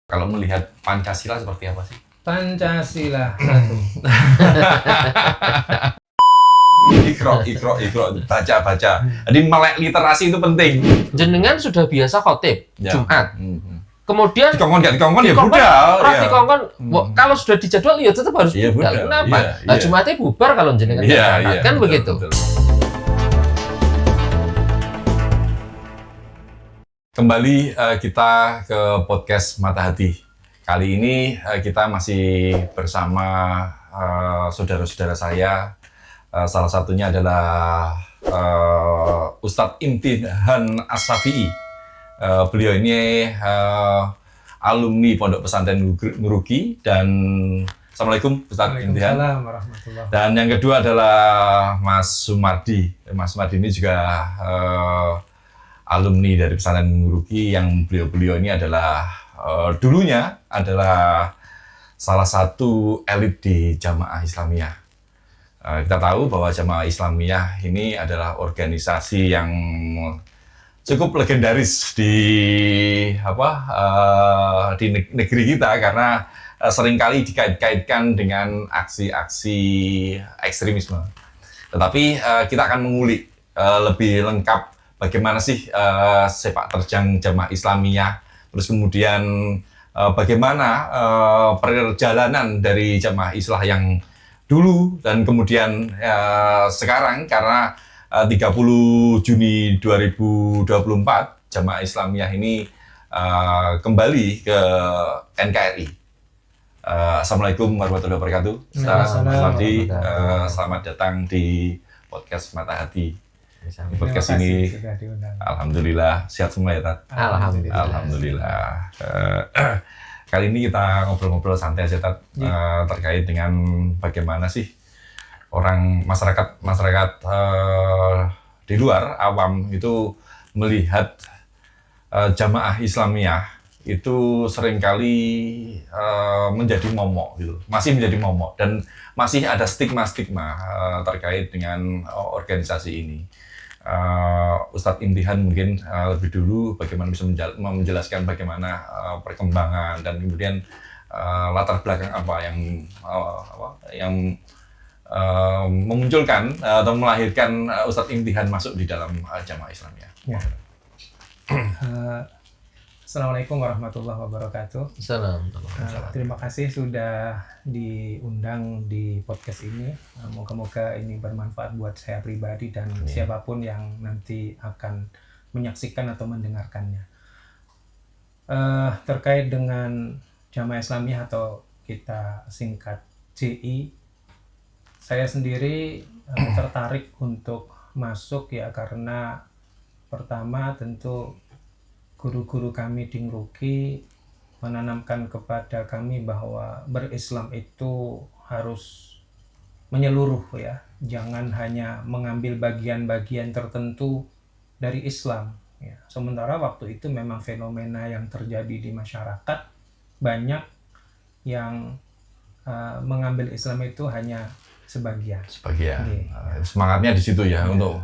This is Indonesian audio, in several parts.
Kalau melihat Pancasila seperti apa sih? Pancasila satu. Ikro, baca. Jadi melek literasi itu penting. Jenengan sudah biasa khotib Jumat. Kemudian dikongkon ya budal. Dikongkon, kalau sudah dijadwal ya tetap harus budal. Kenapa? Nah, Jumatnya bubar kalau jenengan kan betul, begitu. Betul. Kembali kita ke podcast Mata Hati. Kali ini kita masih bersama saudara-saudara saya. Salah satunya adalah Ustadz Imtihan As-Syafi'i. Beliau ini alumni Pondok Pesantren Nguruki. Dan Assalamualaikum Ustadz Imtihan. Dan yang kedua adalah Mas Sumardi. Mas Sumardi ini juga alumni dari Pesantren Nguruki, yang beliau ini adalah dulunya adalah salah satu elit di Jamaah Islamiyah. Kita tahu bahwa Jamaah Islamiyah ini adalah organisasi yang cukup legendaris di negeri kita, karena seringkali dikait-kaitkan dengan aksi-aksi ekstremisme. Tetapi kita akan mengulik lebih lengkap bagaimana sih sepak terjang Jamaah Islamiyah, terus kemudian bagaimana perjalanan dari Jamaah Islah yang dulu dan kemudian sekarang, karena 30 Juni 2024 Jamaah Islamiyah ini kembali ke NKRI. Assalamualaikum warahmatullahi wabarakatuh. Selamat datang di podcast Mata Hati. Podcast ini, alhamdulillah sehat semua ya, Tat? Alhamdulillah. Kali ini kita ngobrol-ngobrol santai aja, Tat, terkait dengan bagaimana sih masyarakat di luar awam itu melihat Jamaah Islamiyah itu seringkali menjadi momok gitu, masih menjadi momok, dan masih ada stigma-stigma terkait dengan organisasi ini. Ustadz Imtihan mungkin lebih dulu bagaimana bisa menjelaskan bagaimana perkembangan dan kemudian latar belakang apa yang memunculkan atau melahirkan Ustadz Imtihan masuk di dalam Jamaah Islamiyah. Ya. Assalamualaikum warahmatullahi wabarakatuh. Terima kasih sudah diundang di podcast ini. Moga-moga ini bermanfaat buat saya pribadi dan siapapun yang nanti akan menyaksikan atau mendengarkannya. Terkait dengan Jamaah Islamiyah atau kita singkat JI, saya sendiri tertarik untuk masuk ya karena pertama tentu guru-guru kami di Nguruki menanamkan kepada kami bahwa berislam itu harus menyeluruh ya, jangan hanya mengambil bagian-bagian tertentu dari Islam ya. Sementara waktu itu memang fenomena yang terjadi di masyarakat, banyak yang mengambil Islam itu hanya sebagian. Semangatnya di situ ya, untuk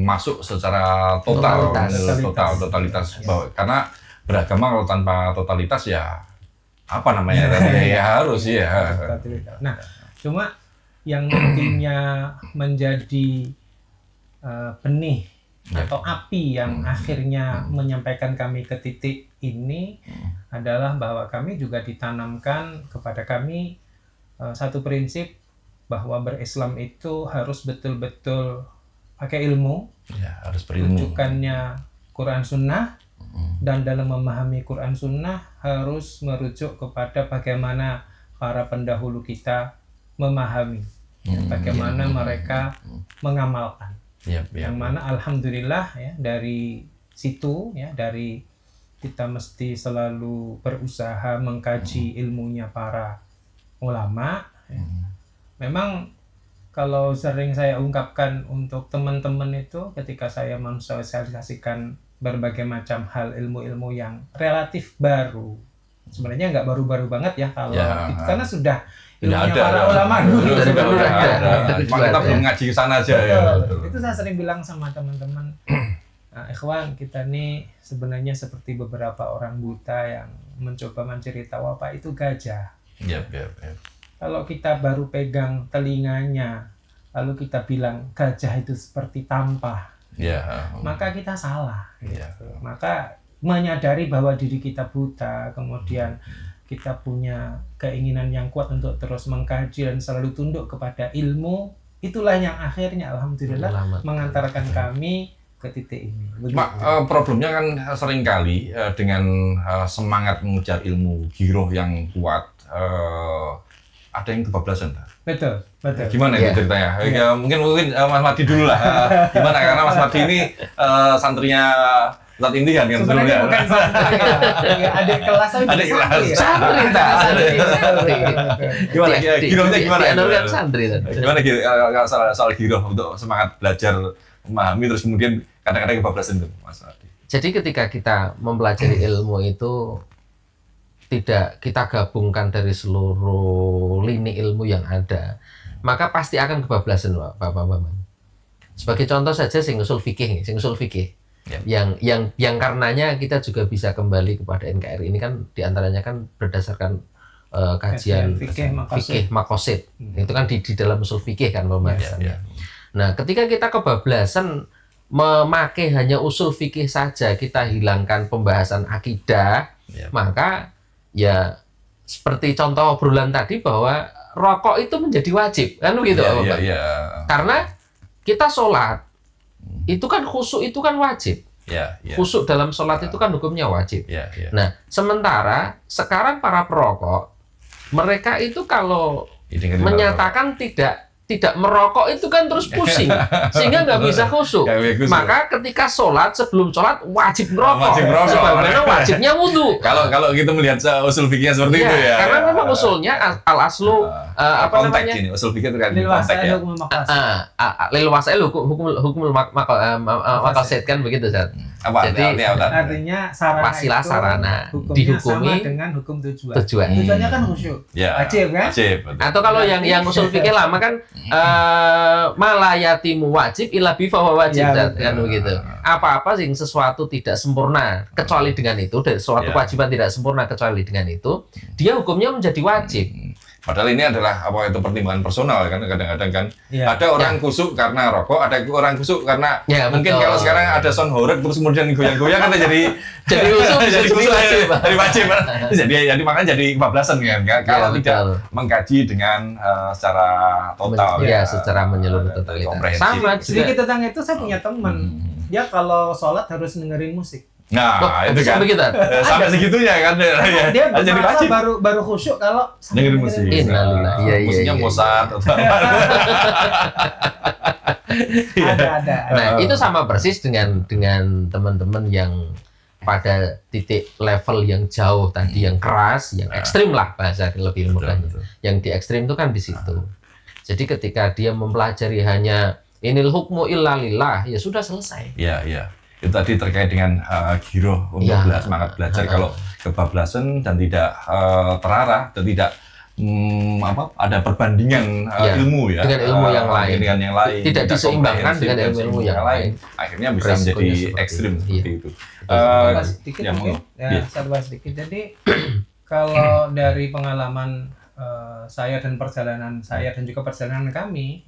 masuk secara totalitas. Karena beragama kalau tanpa totalitas ya apa namanya ya harus ya. Nah, cuma yang nantinya menjadi benih atau api yang akhirnya menyampaikan kami ke titik ini adalah bahwa kami juga ditanamkan kepada kami satu prinsip bahwa berislam itu harus betul-betul pakai ilmu, ya, harus berilmu. Rujukannya Quran Sunnah, dan dalam memahami Quran Sunnah harus merujuk kepada bagaimana para pendahulu kita memahami, bagaimana mereka mengamalkan. Yang mana alhamdulillah ya, dari situ ya, dari kita mesti selalu berusaha mengkaji ilmunya para ulama. Ya. Memang kalau sering saya ungkapkan untuk teman-teman itu ketika saya mensosialisasikan berbagai macam hal ilmu-ilmu yang relatif baru, sebenarnya nggak baru-baru banget ya kalau karena sudah ilmunya para ulama dulu. Kita belum ngaji ke sana aja ya. Itu saya sering bilang sama teman-teman, ikhwan kita nih sebenarnya seperti beberapa orang buta yang mencoba mencari tahu apa itu gajah. Yep. Kalau kita baru pegang telinganya, lalu kita bilang gajah itu seperti tampah, maka kita salah. Gitu. Maka menyadari bahwa diri kita buta, kemudian kita punya keinginan yang kuat untuk terus mengkaji dan selalu tunduk kepada ilmu, itulah yang akhirnya alhamdulillah mengantarkan kami ke titik ini. Problemnya kan seringkali dengan semangat mengejar ilmu, giroh yang kuat, ada yang kebablasan. Betul. Gimana itu ceritanya? Ya, mungkin Mas Madi dulu lah. Gimana, karena Mas Madi ini santrinya Ustadz Indian kan sebenarnya bukan santri ya. Adik kelas santri. Gimana girohnya gimana? Gimana soal giroh untuk semangat belajar memahami terus kemudian kadang-kadang kebablasan itu, Mas Madi. Jadi ketika kita mempelajari ilmu itu tidak kita gabungkan dari seluruh lini ilmu yang ada, maka pasti akan kebablasan, Bapak-bapak. Sebagai contoh saja sing usul fikih. Yang karenanya kita juga bisa kembali kepada NKRI ini kan diantaranya kan berdasarkan kajian fikih maqasid. Itu kan di dalam usul fikih kan pembahasannya. Nah, ketika kita kebablasan memakai hanya usul fikih saja, kita hilangkan pembahasan akidah, maka ya seperti contoh obrolan tadi bahwa rokok itu menjadi wajib kan begitu, Bapak? Karena kita sholat itu kan khusyuk itu kan wajib. Khusyuk dalam sholat itu kan hukumnya wajib. Nah, sementara sekarang para perokok mereka itu kalau menyatakan tidak merokok itu kan terus pusing sehingga nggak bisa khusyuk. Maka ketika sholat, sebelum sholat wajib merokok. Sebagaimana wajibnya wudhu. Kalau kita melihat usul fikihnya seperti itu ya. Karena memang usulnya al aslu konteks ini usul fikih terkait dengan konteks ya. Lil wasail hukum maqasid kan begitu, Ustaz. Jadi artinya sarana itu dihukumi sama dengan hukum tujuan. Tujuannya kan khusyuk. Wajib kan? Atau kalau yang usul fikih lama kan malayatimu wajib illa bi fahuwa wajib kan begitu. Apa-apa yang sesuatu tidak sempurna kecuali dengan itu, dan suatu kewajiban tidak sempurna kecuali dengan itu, dia hukumnya menjadi wajib. Padahal ini adalah pertimbangan personal kan, kadang-kadang kan ada orang kusuk karena rokok, ada orang kusuk karena mungkin kalau sekarang ada sound horeg terus kemudian goyang-goyang kan jadi wajib. Jadi makanya jadi kebablasan kan kalau tidak mengkaji dengan secara total secara menyeluruh totalitas. Sama sedikit tentang itu, saya punya teman dia kalau sholat harus dengerin musik. Nah, itu kan begitu. Sampai segitunya kan dia jadi wajib baru khusyuk kalau dengerin musik. Musiknya Mozart atau ada. Nah, itu sama persis dengan teman-teman yang pada titik level yang jauh tadi, yang keras, yang ekstrim lah bahasa lebih mudahnya. Yang di ekstrim itu kan di situ. Jadi ketika dia mempelajari hanya inil hukmu illa lillah, ya sudah selesai. Iya. Itu tadi terkait dengan giroh untuk semangat belajar. Kalau kebablasan dan tidak terarah dan tidak ada perbandingan ilmu ya dengan ilmu yang lain, tidak diseimbangkan dengan ilmu yang lain, akhirnya bisa menjadi ekstrim seperti itu. Saya bahas sedikit. Jadi kalau dari pengalaman saya dan perjalanan saya dan juga perjalanan kami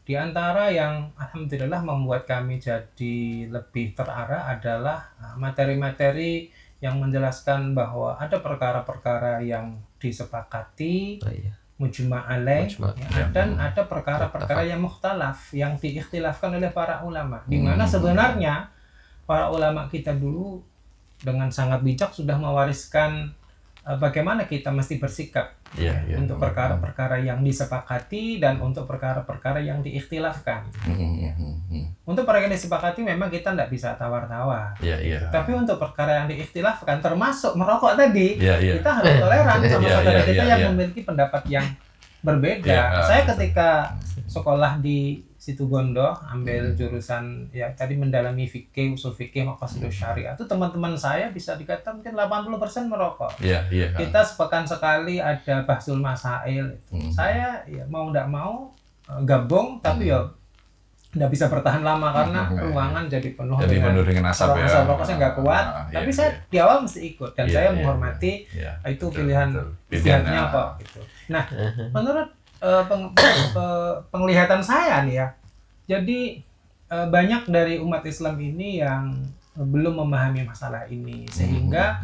di antara yang alhamdulillah membuat kami jadi lebih terarah adalah materi-materi yang menjelaskan bahwa ada perkara-perkara yang disepakati mujma' alaih dan ada perkara-perkara yang mukhtalaf yang diikhtilafkan oleh para ulama, di mana sebenarnya para ulama kita dulu dengan sangat bijak sudah mewariskan bagaimana kita mesti bersikap untuk perkara-perkara yang disepakati dan untuk perkara-perkara yang diikhtilafkan. Untuk perkara yang disepakati memang kita tidak bisa tawar-tawar. Tapi untuk perkara yang diikhtilafkan, termasuk merokok tadi, kita harus toleran sama saudara kita yang memiliki pendapat yang berbeda. Saya ketika sekolah di Situbondo ambil jurusan tadi mendalami fikih, usul fikih, maqasidus syariah. Itu teman-teman saya bisa dikatakan mungkin 80% merokok. Kita sepekan sekali ada bahsul masail. Saya mau tidak mau gabung, tapi nggak bisa bertahan lama karena ruangan jadi penuh dengan asap ya. Asap rokok saya nggak kuat. Tapi saya di awal mesti ikut dan saya menghormati itu pilihan istihadnya kok gitu. Nah, menurut penglihatan saya nih ya, jadi banyak dari umat Islam ini yang belum memahami masalah ini sehingga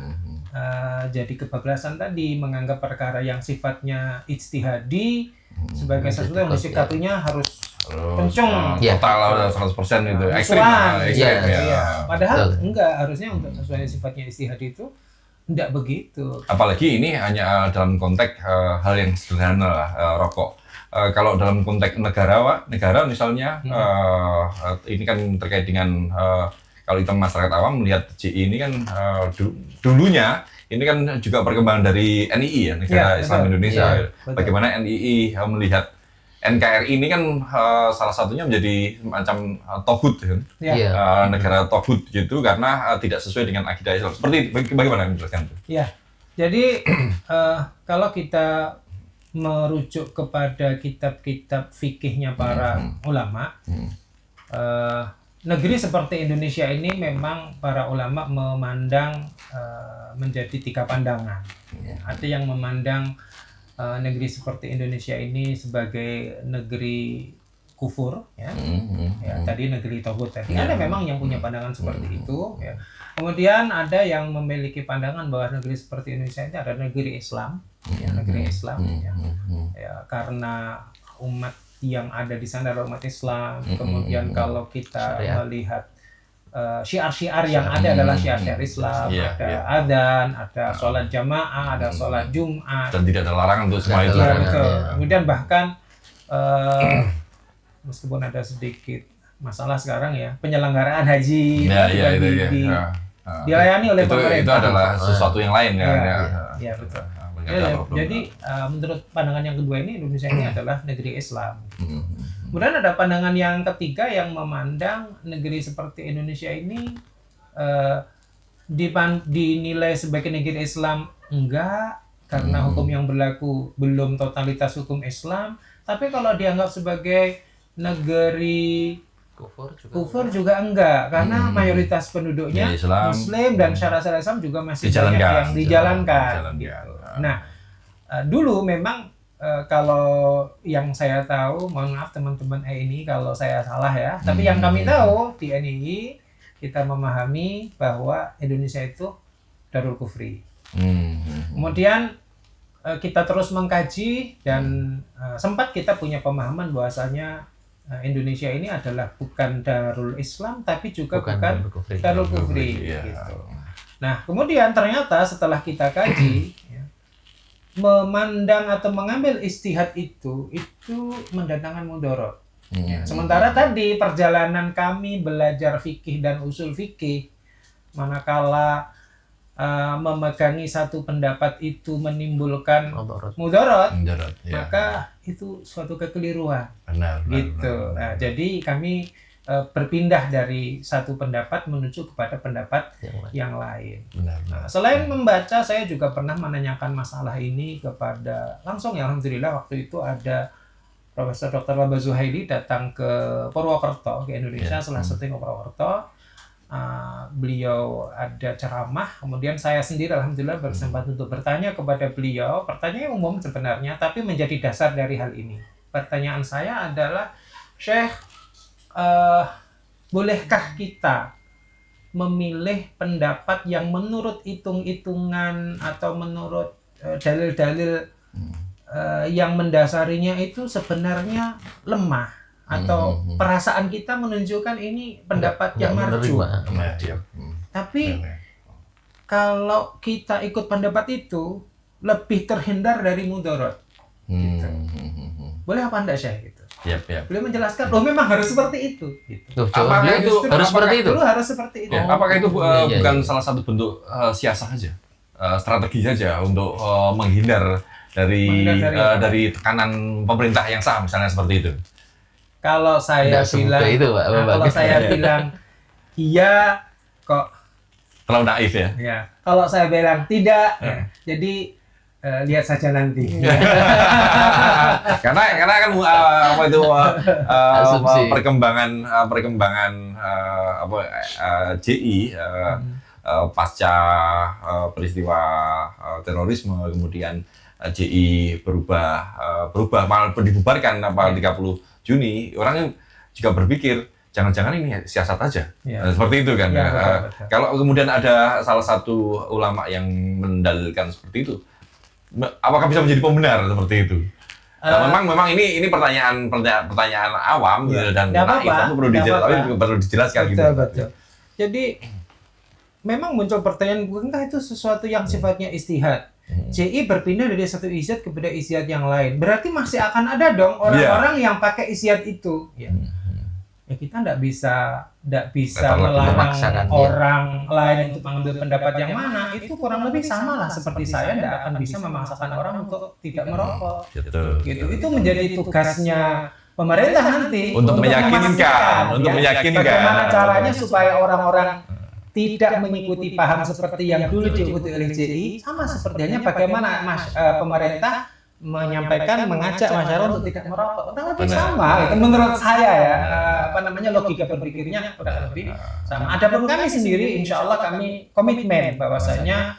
jadi kebablasan tadi menganggap perkara yang sifatnya ijtihadi sebagai sesuatu yang disikapinya harus kenceng, total 100% itu ekstrim ya. Padahal enggak, harusnya untuk sesuai sifatnya ijtihadi itu enggak begitu. Apalagi ini hanya dalam konteks hal yang sederhana lah, rokok. Kalau dalam konteks negara misalnya, ini kan terkait dengan kalau kita masyarakat awam melihat JI ini kan dulunya ini kan juga perkembangan dari NII ya, Negara Islam Indonesia. Bagaimana NII melihat NKRI ini kan salah satunya menjadi macam toghut kan, negara toghut gitu karena tidak sesuai dengan akidah Islam. Seperti bagaimana menjelaskan itu? Ya, jadi kalau kita merujuk kepada kitab-kitab fikihnya para ulama, negeri seperti Indonesia ini memang para ulama memandang menjadi 3 pandangan. Ada yang memandang negeri seperti Indonesia ini sebagai negeri kufur, ya, tadi negeri toghut tadi. Ada memang yang punya pandangan seperti itu. Ya. Kemudian ada yang memiliki pandangan bahwa negeri seperti Indonesia ini adalah negeri Islam, negeri Islam, ya, karena umat yang ada di sana adalah umat Islam. Kemudian kalau kita melihat syiar-syiar yang ada adalah syiar-syiar Islam, ada adzan, ada sholat jamaah, ada sholat Jumat, dan tidak ada larangan untuk semua itu. Kemudian bahkan meskipun ada sedikit masalah sekarang ya, penyelenggaraan haji dilayani oleh pemerintah. Itu adalah sesuatu yang lain kan. Ya, betul. Jadi menurut pandangan yang kedua ini, Indonesia ini adalah negeri Islam. Kemudian ada pandangan yang ketiga yang memandang negeri seperti Indonesia ini dinilai sebagai negeri Islam enggak, karena hukum yang berlaku belum totalitas hukum Islam. Tapi kalau dianggap sebagai negeri kufur juga enggak, karena mayoritas penduduknya Muslim dan syarat-syarat Islam juga masih banyak yang dijalankan. Gitu. Nah, dulu memang kalau yang saya tahu, mohon maaf teman-teman ini kalau saya salah ya, tapi yang kami tahu di NII kita memahami bahwa Indonesia itu Darul Kufri. Kemudian kita terus mengkaji dan sempat kita punya pemahaman bahwasanya Indonesia ini adalah bukan Darul Islam tapi juga bukan Darul Kufri gitu. Nah, kemudian ternyata setelah kita kaji memandang atau mengambil ijtihad itu mendatangkan mudarat. Sementara tadi perjalanan kami belajar fikih dan usul fikih, manakala memegangi satu pendapat itu menimbulkan mudarat, maka itu suatu kekeliruan. Benar. Nah, jadi kami berpindah dari satu pendapat menuju kepada pendapat yang lain. Nah, selain membaca, saya juga pernah menanyakan masalah ini kepada langsung ya, alhamdulillah waktu itu ada Profesor Dr. Laba Zuhaili datang ke Purwokerto, ke Indonesia, salah satu ke Purwokerto. Beliau ada ceramah, kemudian saya sendiri alhamdulillah berkesempatan untuk bertanya kepada beliau. Pertanyaan umum sebenarnya, tapi menjadi dasar dari hal ini. Pertanyaan saya adalah, Syekh, bolehkah kita memilih pendapat yang menurut hitung-hitungan atau menurut dalil-dalil yang mendasarinya itu sebenarnya lemah, atau perasaan kita menunjukkan ini pendapat yang marju. Tapi kalau kita ikut pendapat itu lebih terhindar dari mudarat. Gitu. Boleh apa enggak, Syekh? Gitu. Beliau menjelaskan, memang harus seperti itu. Gitu. Apakah itu harus seperti itu? Harus seperti itu. Apakah itu bukan salah satu bentuk siasah saja, strategi saja untuk menghindar dari tekanan pemerintah yang sah, misalnya seperti itu? Kalau saya bilang, kalau saya bilang iya, kok terlalu naif ya? Ya. Kalau saya bilang tidak, jadi lihat saja nanti. karena kan apa itu Asumsi. perkembangan JI pasca peristiwa terorisme, kemudian JI berubah malah dibubarkan 30 Juni, orang juga berpikir jangan-jangan ini siasat aja. Ya. Seperti itu kan. Ya, betul. Kalau kemudian ada salah satu ulama yang mendalilkan seperti itu, apakah bisa menjadi pembenar seperti itu? Memang ini pertanyaan awam Ya. dan Nggak apa-apa. perlu dijelaskan gitu. Betul. Jadi memang muncul pertanyaan, bukankah itu sesuatu yang sifatnya istihad? JI berpindah dari satu istihad kepada istihad yang lain. Berarti masih akan ada dong orang-orang yang pakai istihad itu. Ya kita nggak bisa melarang memaksakan orang lain untuk mengambil pendapat yang mana. Itu kurang lebih sama lah seperti saya nggak akan bisa memaksakan orang untuk tidak merokok. Gitu. Itu menjadi tugasnya pemerintah nanti untuk meyakinkan, bagaimana caranya supaya orang-orang tidak mengikuti paham seperti yang dulu diikuti oleh JI, sama sepertinya bagaimana pemerintah mengajak masyarakat untuk tidak merokok. Kurang lebih sama, itu menurut saya ya, logika berpikirnya kurang lebih sama. Adapun kami sendiri, insya Allah kami komitmen bahwasanya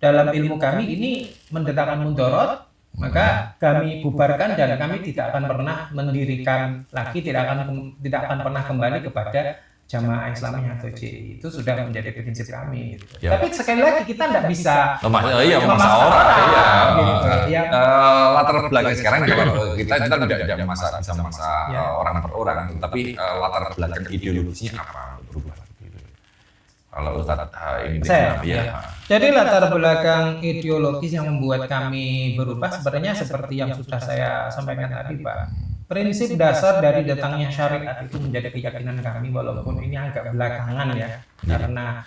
dalam ilmu kami ini mendatangkan mudorot, maka kami bubarkan dan kami tidak akan pernah mendirikan lagi, tidak akan pernah kembali kepada Jamaah Islamiyah atau JI. Itu sudah menjadi prinsip kami. Gitu. Ya. Tapi sekali lagi kita tidak bisa memaksa orang. Gitu. Latar belakang sekarang kalau kita tidak bisa memaksa orang per orang, tapi latar belakang ideologisnya apa berubah. Kalau Ustaz ini Jadi latar belakang ideologis yang membuat kami berubah sebenarnya seperti yang sudah saya sampaikan tadi, Pak. Prinsip dasar dari datangnya syariat itu menjadi keyakinan kami, walaupun ini agak belakangan ya, karena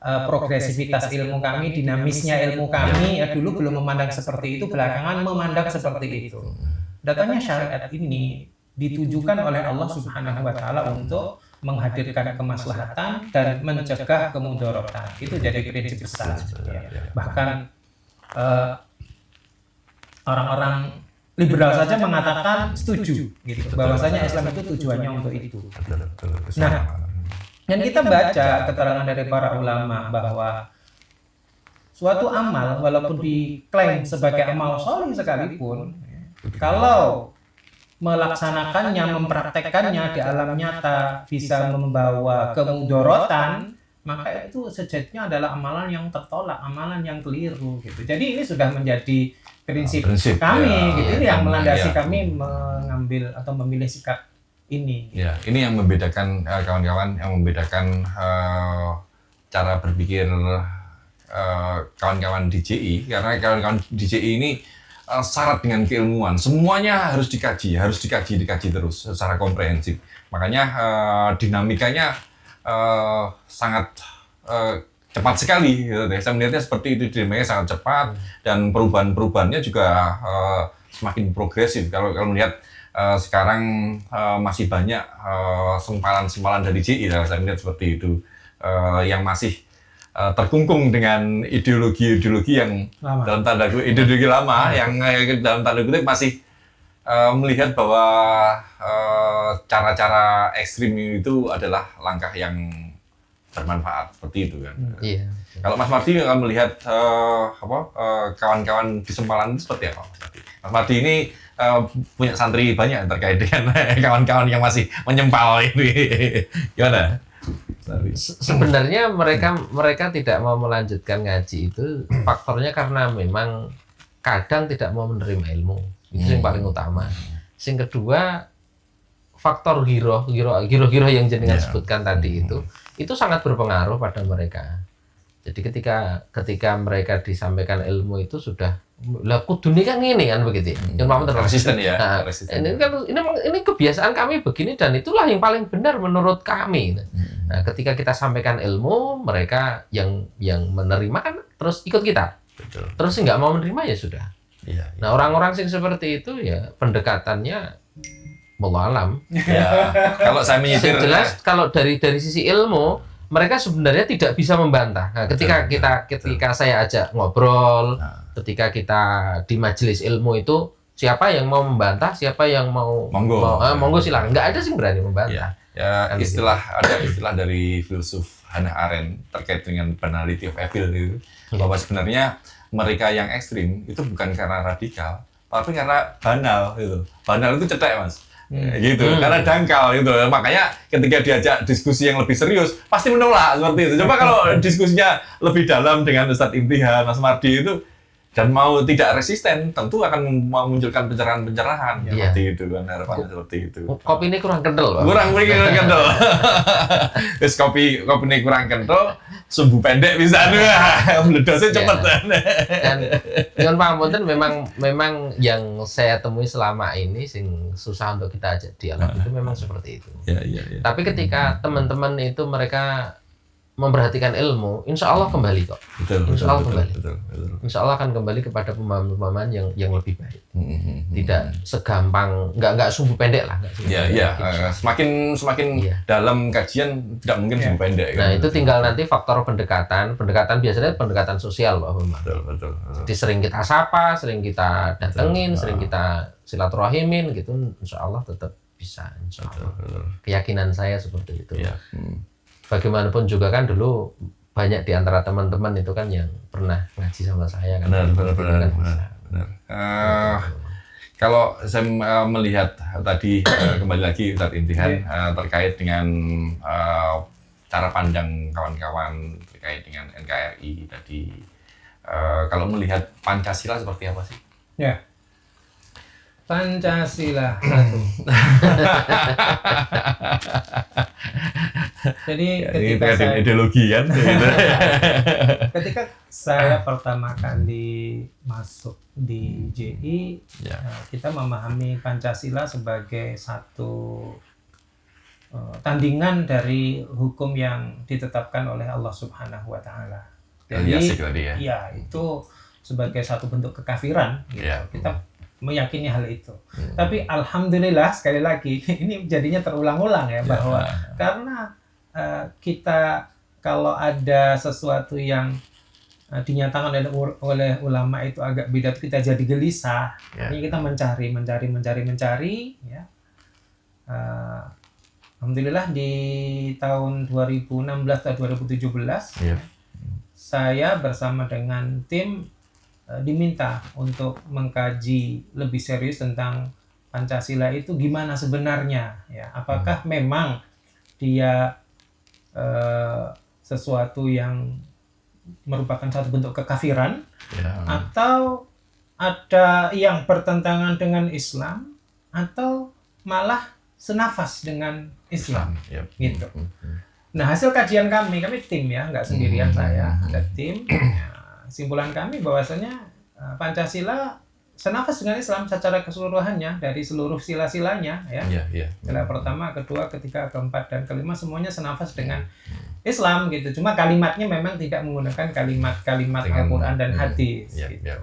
progresivitas ilmu kami, dinamisnya ilmu kami ya dulu belum memandang seperti itu, belakangan memandang seperti itu. Datangnya syariat ini ditujukan oleh Allah Subhanahu wa taala untuk menghadirkan kemaslahatan dan mencegah kemudorotan. Itu jadi prinsip besar. Bahkan orang-orang liberal saja mengatakan setuju gitu, bahwasanya Islam itu tujuannya untuk itu. Nah, dan kita baca keterangan dari para ulama bahwa suatu amal walaupun diklaim sebagai amal soleh sekalipun, kalau melaksanakannya, mempraktekkannya di alam nyata bisa membawa kemudorotan, maka itu sejatinya adalah amalan yang tertolak, amalan yang keliru gitu. Jadi ini sudah menjadi prinsip kami gitu, yang melandasi kami mengambil atau memilih sikap ini. Ya, ini yang membedakan kawan-kawan, yang membedakan cara berpikir kawan-kawan di JI, karena kawan-kawan di JI ini syarat dengan keilmuan, semuanya harus dikaji terus secara komprehensif. Makanya dinamikanya sangat cepat sekali. Gitu. Saya melihatnya seperti itu, dinamikanya sangat cepat dan perubahan-perubahannya juga semakin progresif. Kalau melihat sekarang masih banyak sempalan-sempalan dari JI, saya melihat seperti itu, yang masih terkungkung dengan ideologi yang lama. Dalam tanda kutip ideologi lama, yang dalam tanda kutip masih melihat bahwa cara-cara ekstrim itu adalah langkah yang bermanfaat, seperti itu kan. Iya. Kalau Mas Mardi melihat kawan-kawan di sempalan itu seperti apa, Mas Mardi? Mas Mardi ini punya santri banyak terkait dengan kawan-kawan yang masih menyempal ini. Gimana? Sebenarnya mereka tidak mau melanjutkan ngaji itu faktornya karena memang kadang tidak mau menerima ilmu. Itu yang paling utama. Yang kedua, faktor giroh yang jenengan sebutkan tadi itu sangat berpengaruh pada mereka. Jadi ketika mereka disampaikan ilmu itu sudah lah kudune kan ini kan begitu. Yang mau resisten ya. Nah, ini kebiasaan kami begini dan itulah yang paling benar menurut kami. Nah, ketika kita sampaikan ilmu, mereka yang menerima kan terus ikut kita. Betul. Terus nggak mau menerima ya sudah. Iya. Nah, orang-orang yang seperti itu ya pendekatannya wallahu alam. Ya. Kalau saya menyitir jelas kalau dari sisi ilmu mereka sebenarnya tidak bisa membantah. Nah, ketika saya ajak ngobrol, ketika kita di majelis ilmu itu, siapa yang mau membantah, siapa yang mau monggo silakan. Nggak ada sih berani membantah. Ya, ada istilah dari filsuf Hannah Arendt terkait dengan banality of evil itu, bahwa sebenarnya mereka yang ekstrim itu bukan karena radikal, tapi karena banal gitu. Banal itu cetek, Mas. Gitu, karena dangkal gitu. Makanya ketika diajak diskusi yang lebih serius, pasti menolak seperti itu. Coba kalau diskusinya lebih dalam dengan Ustadz Imtihan, Mas Mardi itu, dan mau tidak resisten, tentu akan memunculkan pencerahan-pencerahan seperti itu kan, harapannya seperti itu. Kopi ini kurang kental, Pak. Kurang kental. Terus kopi ini kurang kental, sumbu pendek bisa meledosnya cepet. Dan dengan Pak Amunten memang yang saya temui selama ini sing susah untuk kita ajak dialog itu memang seperti itu. Iya. Tapi ketika teman-teman itu mereka memperhatikan ilmu, insya Allah kembali kok. Insya Allah kembali. Insya Allah akan kembali kepada pemahaman yang lebih baik. Tidak segampang, nggak sumbu pendek lah. Iya. Semakin dalam kajian tidak mungkin sumbu pendek. Nah itu tinggal nanti faktor pendekatan biasanya pendekatan sosial, Pak Umar. Betul. Jadi sering kita sapa, sering kita datengin, sering kita silaturahmin gitu, insya Allah tetap bisa. Insya Allah. Keyakinan saya seperti itu. Iya. Bagaimanapun juga kan dulu banyak di antara teman-teman itu kan yang pernah ngaji sama saya kan. Benar. Kalau saya melihat tadi kembali lagi Ustadz Imtihan terkait dengan cara pandang kawan-kawan terkait dengan NKRI tadi, kalau melihat Pancasila seperti apa sih? Ya, Pancasila satu. Jadi ketika saya ideologi kan, ketika saya pertama kali masuk di JI, kita memahami Pancasila sebagai satu tandingan dari hukum yang ditetapkan oleh Allah Subhanahu wa Ta'ala. Jadi, ya itu sebagai satu bentuk kekafiran. Gitu. Kita meyakini hal itu. Tapi alhamdulillah sekali lagi ini jadinya terulang-ulang ya bahwa karena kita kalau ada sesuatu yang dinyatakan oleh ulama itu agak beda, kita jadi gelisah. Ini kita mencari ya. Alhamdulillah di tahun 2016 atau 2017 saya bersama dengan tim diminta untuk mengkaji lebih serius tentang Pancasila itu gimana sebenarnya ya, apakah memang dia sesuatu yang merupakan satu bentuk kekafiran atau ada yang bertentangan dengan Islam atau malah senafas dengan Islam gitu. Nah hasil kajian kami tim ya, nggak sendirian saya, ada tim. Simpulan kami bahwasanya Pancasila senafas dengan Islam secara keseluruhannya dari seluruh sila-silanya ya. Sila pertama, kedua, ketiga, keempat dan kelima semuanya senafas dengan Islam gitu. Cuma kalimatnya memang tidak menggunakan kalimat-kalimat Al-Qur'an dan hadis gitu.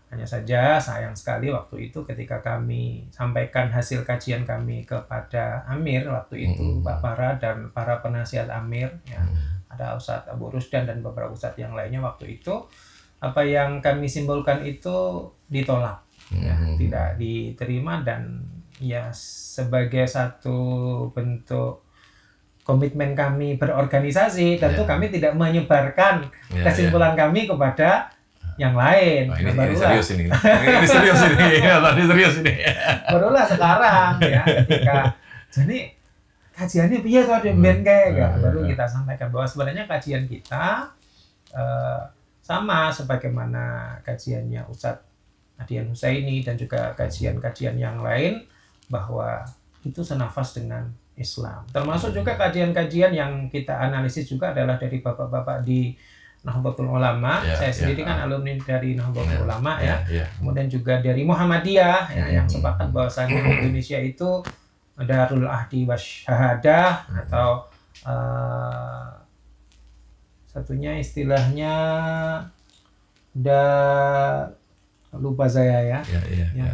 Hanya saja sayang sekali waktu itu ketika kami sampaikan hasil kajian kami kepada Amir waktu itu, Pak Para dan para penasihat Amir ya. Ada Ustadz Abu Rusdan dan beberapa ustadz yang lainnya waktu itu, apa yang kami simpulkan itu ditolak ya, tidak diterima dan ya sebagai satu bentuk komitmen kami berorganisasi tentu kami tidak menyebarkan kesimpulan kami kepada yang lain. Ini serius ini. Barulah sekarang ya ketika jadi kajiannya biar tuh ada baru kita sampaikan bahwa sebenarnya kajian kita sama sebagaimana kajiannya Ustadz Adian Husaini dan juga kajian-kajian yang lain bahwa itu senafas dengan Islam. Termasuk juga kajian-kajian yang kita analisis juga adalah dari bapak-bapak di Nahdlatul Ulama. Saya sendiri kan alumni dari Nahdlatul Ulama ya. Kemudian juga dari Muhammadiyah yang sepakat bahwasanya Indonesia itu Darul Ahdi Wasyahadah atau satunya istilahnya lupa saya ya.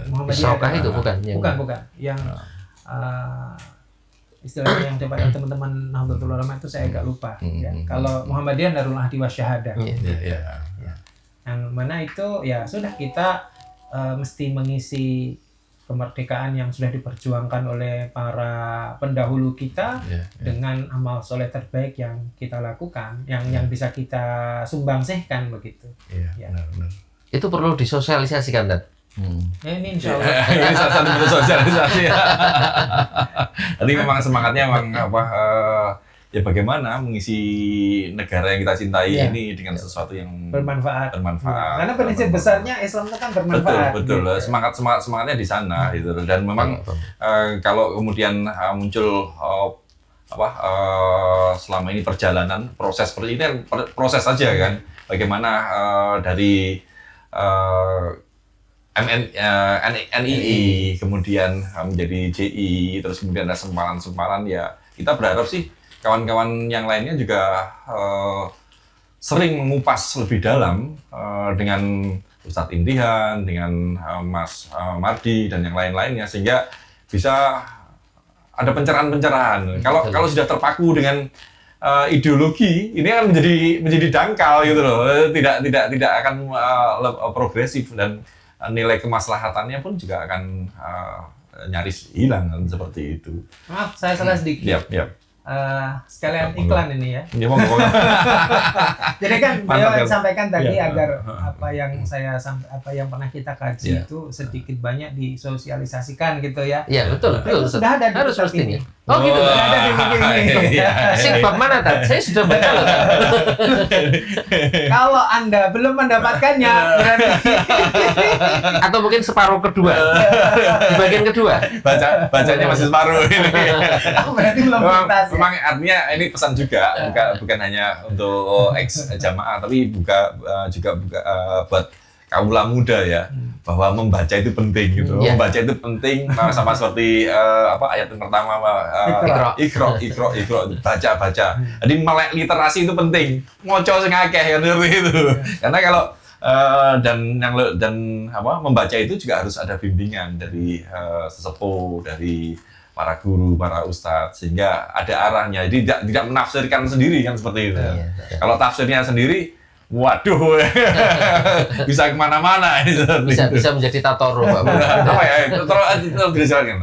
Muhammadiyah itu bukan yang istilahnya yang coba teman-teman Nahdlatul Ulama itu saya agak lupa ya. Kalau Muhammadiyah Darul Ahdi Wasyahadah. Yang mana itu ya sudah kita mesti mengisi kemerdekaan yang sudah diperjuangkan oleh para pendahulu kita dengan amal soleh terbaik yang kita lakukan, yang bisa kita sumbangsihkan begitu. Benar. Itu perlu disosialisasikan, Dan. Ini insya Allah. Ini salah satu bentuk sosialisasi. Jadi memang semangatnya memang ya bagaimana mengisi negara yang kita cintai ini dengan sesuatu yang bermanfaat. Karena prinsip besarnya Islam itu kan bermanfaat. Betul. Gitu. Semangatnya di sana gitu. Dan memang kalau kemudian muncul selama ini perjalanan proses seperti ini proses saja kan. Bagaimana dari NII kemudian menjadi JI, terus kemudian ada sempalan-sempalan, ya kita berharap sih kawan-kawan yang lainnya juga sering mengupas lebih dalam dengan Ustadz Imtihan, dengan Mas Mardi dan yang lain-lainnya, sehingga bisa ada pencerahan-pencerahan. Kalau sudah terpaku dengan ideologi, ini akan menjadi dangkal gitu loh, tidak akan progresif, dan nilai kemaslahatannya pun juga akan nyaris hilang kan, seperti itu. Maaf, saya salah sedikit. Sekalian iklan ini ya. Ya mau. Jadi kan beliau sampaikan tadi agar apa yang pernah kita kaji itu sedikit banyak disosialisasikan gitu ya. Iya, betul. Sudah ada di harus ini. Oh gitu. Sudah ada di buku ini. Sing bab mana, Tad? Saya sudah baca loh. Kalau Anda belum mendapatkannya, berarti atau mungkin separuh kedua. Di bagian kedua. Bacanya masih separuh ini. Aku berarti belum tuntas. Memang artinya ini pesan juga, bukan hanya untuk jamaah, tapi juga buat kaula muda ya, bahwa membaca itu penting gitu. Membaca itu penting, sama seperti ayat yang pertama, Iqra, baca. Jadi melek literasi itu penting. Moco sing akeh itu. Karena kalau membaca itu juga harus ada bimbingan dari sesepuh, dari para guru, para ustadz, sehingga ada arahnya. Jadi tidak menafsirkan sendiri kan, seperti itu. Kalau tafsirnya sendiri, waduh, bisa kemana-mana. Bisa menjadi tatoruf, Pak. Apa ya? Terus dijelaskan,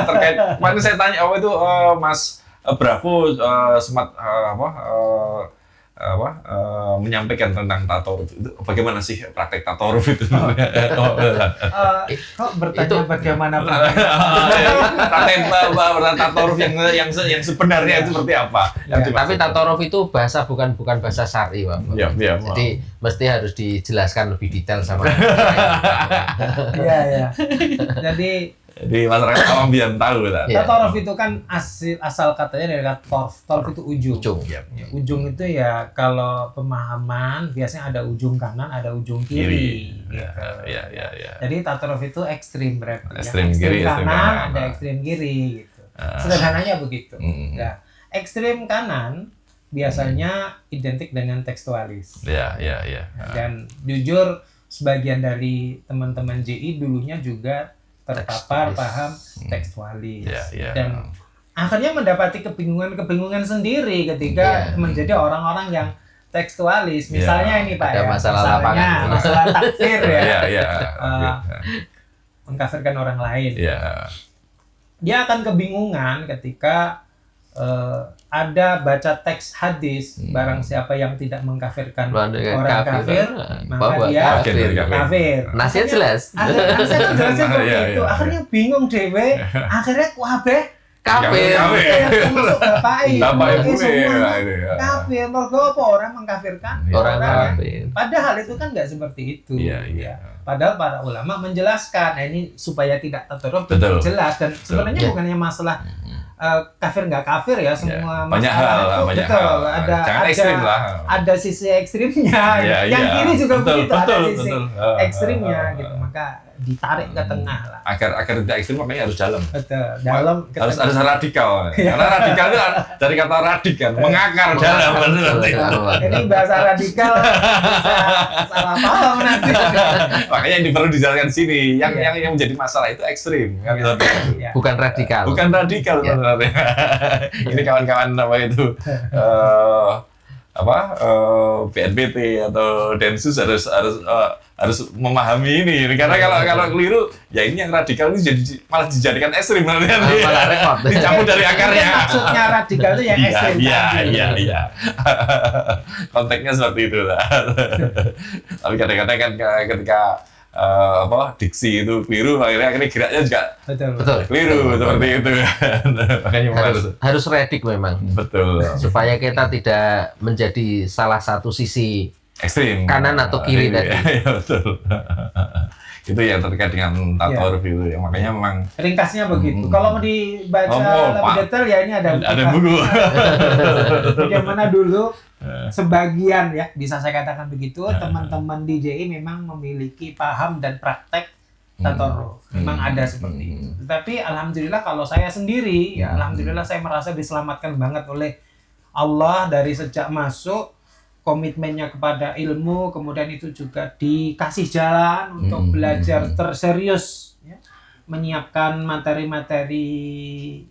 terkait kemarin saya tanya Mas Bravo sempat menyampaikan tentang tatoruf itu, bagaimana sih praktek tatoruf itu? Kok bertanya bagaimana praktek tatoruf yang sebenarnya itu seperti apa? Tapi tatoruf itu bahasa bukan bahasa syar'i, Pak. Jadi mesti harus dijelaskan lebih detail sama. Iya. Jadi masyarakat awam biar tahu lah. Tatoruf itu kan asal katanya dari kata torf. Torf itu ujung. Ujung itu ya kalau pemahaman biasanya ada ujung kanan, ada ujung kiri. Jadi tatoruf itu ekstrim berarti. Ekstrim kiri, kanan, ada ekstrim kiri gitu. Sederhananya begitu. Nah, ekstrim kanan biasanya identik dengan tekstualis. Dan jujur sebagian dari teman-teman JI dulunya juga terpapar paham tekstualis dan akhirnya mendapati kebingungan sendiri ketika menjadi orang-orang yang tekstualis. Misalnya ini Pak, ada masalah takfir mengkafirkan orang lain. Dia akan kebingungan ketika ada baca teks hadis, barang siapa yang tidak mengkafirkan orang kafir, maka dia kafir. Nasihat jelas. Nasihat jelasnya seperti itu. Akhirnya bingung dewe, akhirnya kabeh kafir. Termasuk bapak ibu semua kafir. Mergo apa orang mengkafirkan orang kafir. Padahal itu kan nggak seperti itu. Padahal para ulama menjelaskan, ini supaya tidak tatoruf jelas, dan sebenarnya bukannya masalah kafir nggak kafir ya, semua banyak hal, betul. Ada sisi ekstrimnya, yang kiri juga begitu, ada sisi ekstrimnya gitu. Maka ditarik ke tengah lah. Agar tidak ekstrim makanya harus dalam. Betul. Dalam harus radikal. Karena radikal itu dari kata radik kan, mengakar dalam. Ini bahasa radikal bisa salah paham nanti. Makanya yang perlu dijelaskan di sini, yang menjadi masalah itu ekstrim. Kan? Bukan radikal. Bukan radikal sebenarnya. Ini kawan-kawan apa itu BNPT atau Densus harus memahami ini karena kalau keliru ya ini yang radikal ini malah dijadikan ekstrim malah repot dicabut dari akarnya. Maksudnya radikal itu yang ekstrim. Iya. Konteksnya seperti itu lah. Tapi kadang-kadang kan ketika diksi itu keliru akhirnya geraknya juga betul keliru seperti itu. Makanya harus redik memang. Betul. Supaya kita tidak menjadi salah satu sisi ekstrim kanan atau kiri tadi. Ya, betul. Itu yang terkait dengan tatoruf itu. Makanya memang ringkasnya begitu. Kalau mau dibaca lebih detail ya ini ada buku. Bagaimana dulu sebagian ya bisa saya katakan begitu teman-teman di JI memang memiliki paham dan praktek tatoruf. Memang ada seperti itu. Tetapi alhamdulillah kalau saya sendiri ya alhamdulillah saya merasa diselamatkan banget oleh Allah dari sejak masuk. Komitmennya kepada ilmu, kemudian itu juga dikasih jalan untuk belajar terserius, ya. Menyiapkan materi-materi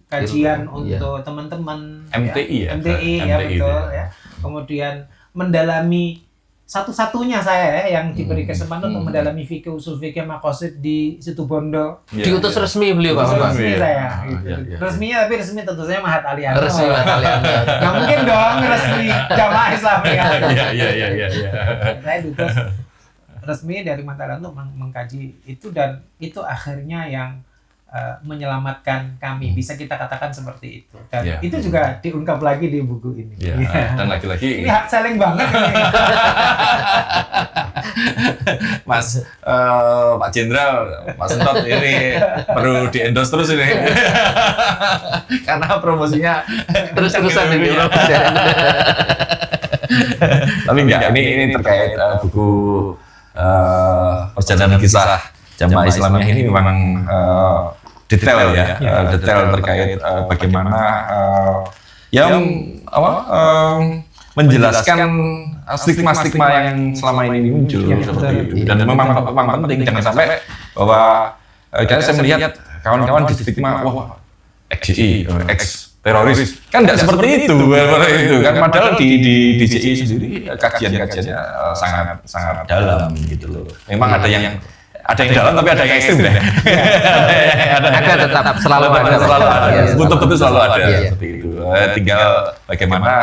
kajian untuk teman-teman MTI MTI ya betul ya. Kemudian mendalami satu-satunya saya yang diberi kesempatan untuk mendalami fikih usul fikih maqasid di Situbondo. Diutus resmi beliau Pak. Resmi saya. Gitu. Resminya tapi resmi tentu saja Mahat Alianto. Resmi Mahat Alianto. Nggak mungkin dong resmi Jamaah Islamiyah. Iya. Saya diutus resmi dari Mahat Alianto mengkaji itu dan itu akhirnya yang menyelamatkan kami, bisa kita katakan seperti itu. Dan itu juga diungkap lagi di buku ini. Dan lagi-lagi ini hak selling banget ini. Mas Pak Jenderal, Pak Sentot ini perlu di-endorse terus ini. Karena promosinya terus-terusan ini. Tapi enggak, ini terkait buku perjalanan kisah Jamaah Islamiyah ini memang detail ya, detail terkait bagaimana menjelaskan stigma-stigma yang selama ini muncul seperti itu. Dan memang penting jangan sampai bahwa karena saya melihat kawan-kawan di stigma ex-JI, ex-teroris kan nggak seperti itu kan, padahal di JI sendiri kajian-kajiannya sangat dalam gitu loh. Memang ada yang dalam tapi ada yang ekstrim deh. Ada tetap selalu ada. Betul selalu ada seperti itu. Tinggal bagaimana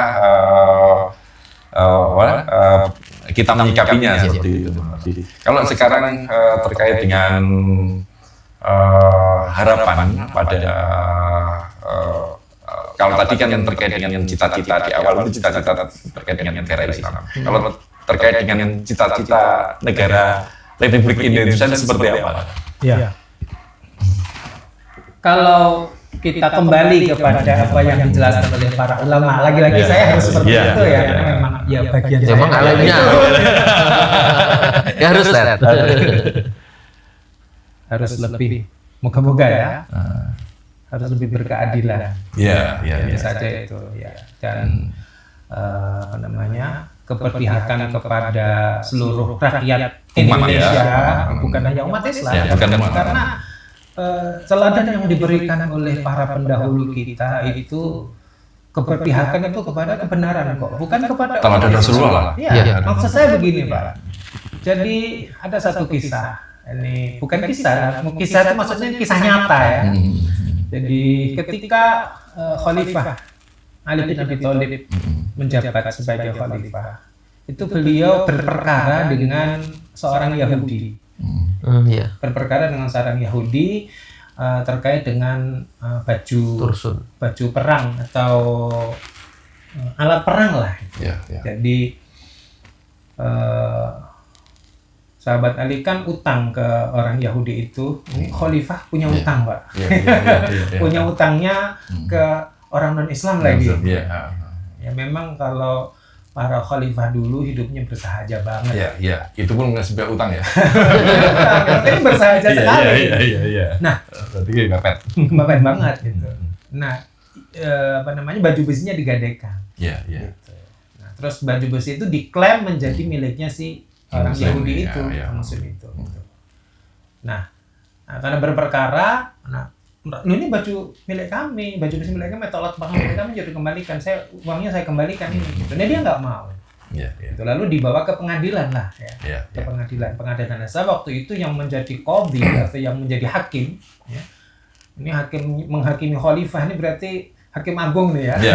kita menyikapinya seperti itu. Kalau sekarang terkait dengan harapan pada kalau tadi kan yang terkait dengan cita-cita di awal itu cita-cita terkait dengan negara Islam. Kalau terkait dengan cita-cita negara Republik Indonesia seperti apa? Ya. Kalau kita kembali kepada apa yang dijelaskan oleh para ulama, lagi-lagi saya harus seperti itu ya, karena memang ya bagian saya. Memang alamnya. Ya harus lihat. Harus lebih, moga-moga ya, harus lebih berkeadilan. Iya. Saja itu ya. Dan keberpihakan kepada seluruh rakyat Indonesia, bukan hanya umat Islam, karena teladan yang diberikan oleh para pendahulu kita itu keberpihakan itu kepada kebenaran kok, bukan kepada teladan Rasulullah. Iya, maksud saya begini Pak. Jadi ada satu kisah, ini bukan kisah itu maksudnya kisah nyata ya. Jadi ketika Khalifah Ali bin Abi Thalib menjabat sebagai khalifah, itu beliau berperkara dengan seorang Yahudi. Berperkara dengan seorang Yahudi terkait dengan baju perang atau alat perang lah. Jadi sahabat Ali kan utang ke orang Yahudi itu. Ini khalifah punya utang, Pak. Punya utangnya ke orang non-Islam lagi. Ya memang kalau para khalifah dulu hidupnya bersahaja banget. Iya, iya. Itu pun nggak sampai utang ya. Ini bersahaja sekali. Iya. Nah, berarti mepet. Mepet banget gitu. Nah, baju besinya digadaikan. Iya. Gitu. Nah, terus baju besi itu diklaim menjadi miliknya si orang Muslim, Yahudi ya, itu, ya. Muslim itu. Gitu. Nah, karena berperkara, ini baju milik kami, baju besi milik kami, tolak bahkan milik kami jadi kembalikan. Uangnya saya kembalikan ini. Gitu. Nah, dia nggak mau. Iya. Gitu. Lalu dibawa ke pengadilan lah ya. Iya. Ke pengadilan asal waktu itu yang menjadi qadhi atau yang menjadi hakim ya. Ini hakim menghakimi khalifah ini berarti hakim agung nih ya. Iya.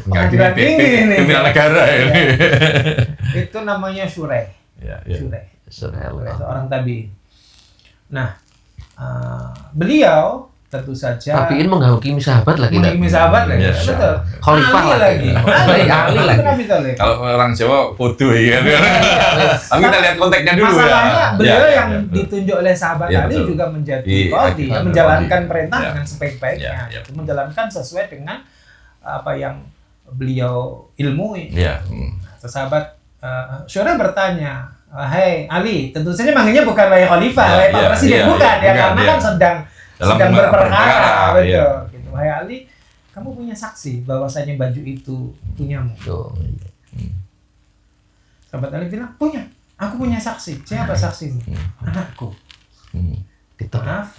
Pengadilan tinggi nih. Pimpinan negara ini. Itu namanya Shureh. Iya. Shureh seorang tabi'in. Nah, beliau tentu saja Tabi'in menghakimi sahabat lagi. menghakimi sahabat lagi. Iya. Betul. Khalifah Ahli lagi. Ahli lagi. Nabi Thalib. Kalau orang Jawa bodoh ya kan. Tapi kita lihat konteksnya dulu ya. Masalahnya beliau Ya, yang betul. ditunjuk oleh sahabat Ya, Ali betul. juga menjadi Di qadhi, hakim, menjalankan qadhi. perintah Ya. dengan sebaik-baiknya, Ya. gitu. Menjalankan sesuai dengan apa yang beliau ilmui. Iya. Nah, sahabat Shureh bertanya, "Hei Ali," tentu saja manggilnya bukan wahai khalifah, Ya, wahai Pak ya, Presiden, ya, bukan ya, ya, karena ya. kan sedang Dalam berperkara, berperkara, betul. ya. Gitu. "Wahai Ali, kamu punya saksi bahwasanya baju itu punyamu?" Tuh. Sahabat Ali bilang, "Punya. Aku punya saksi." "Siapa saksimu?" "Anakku." "Maaf,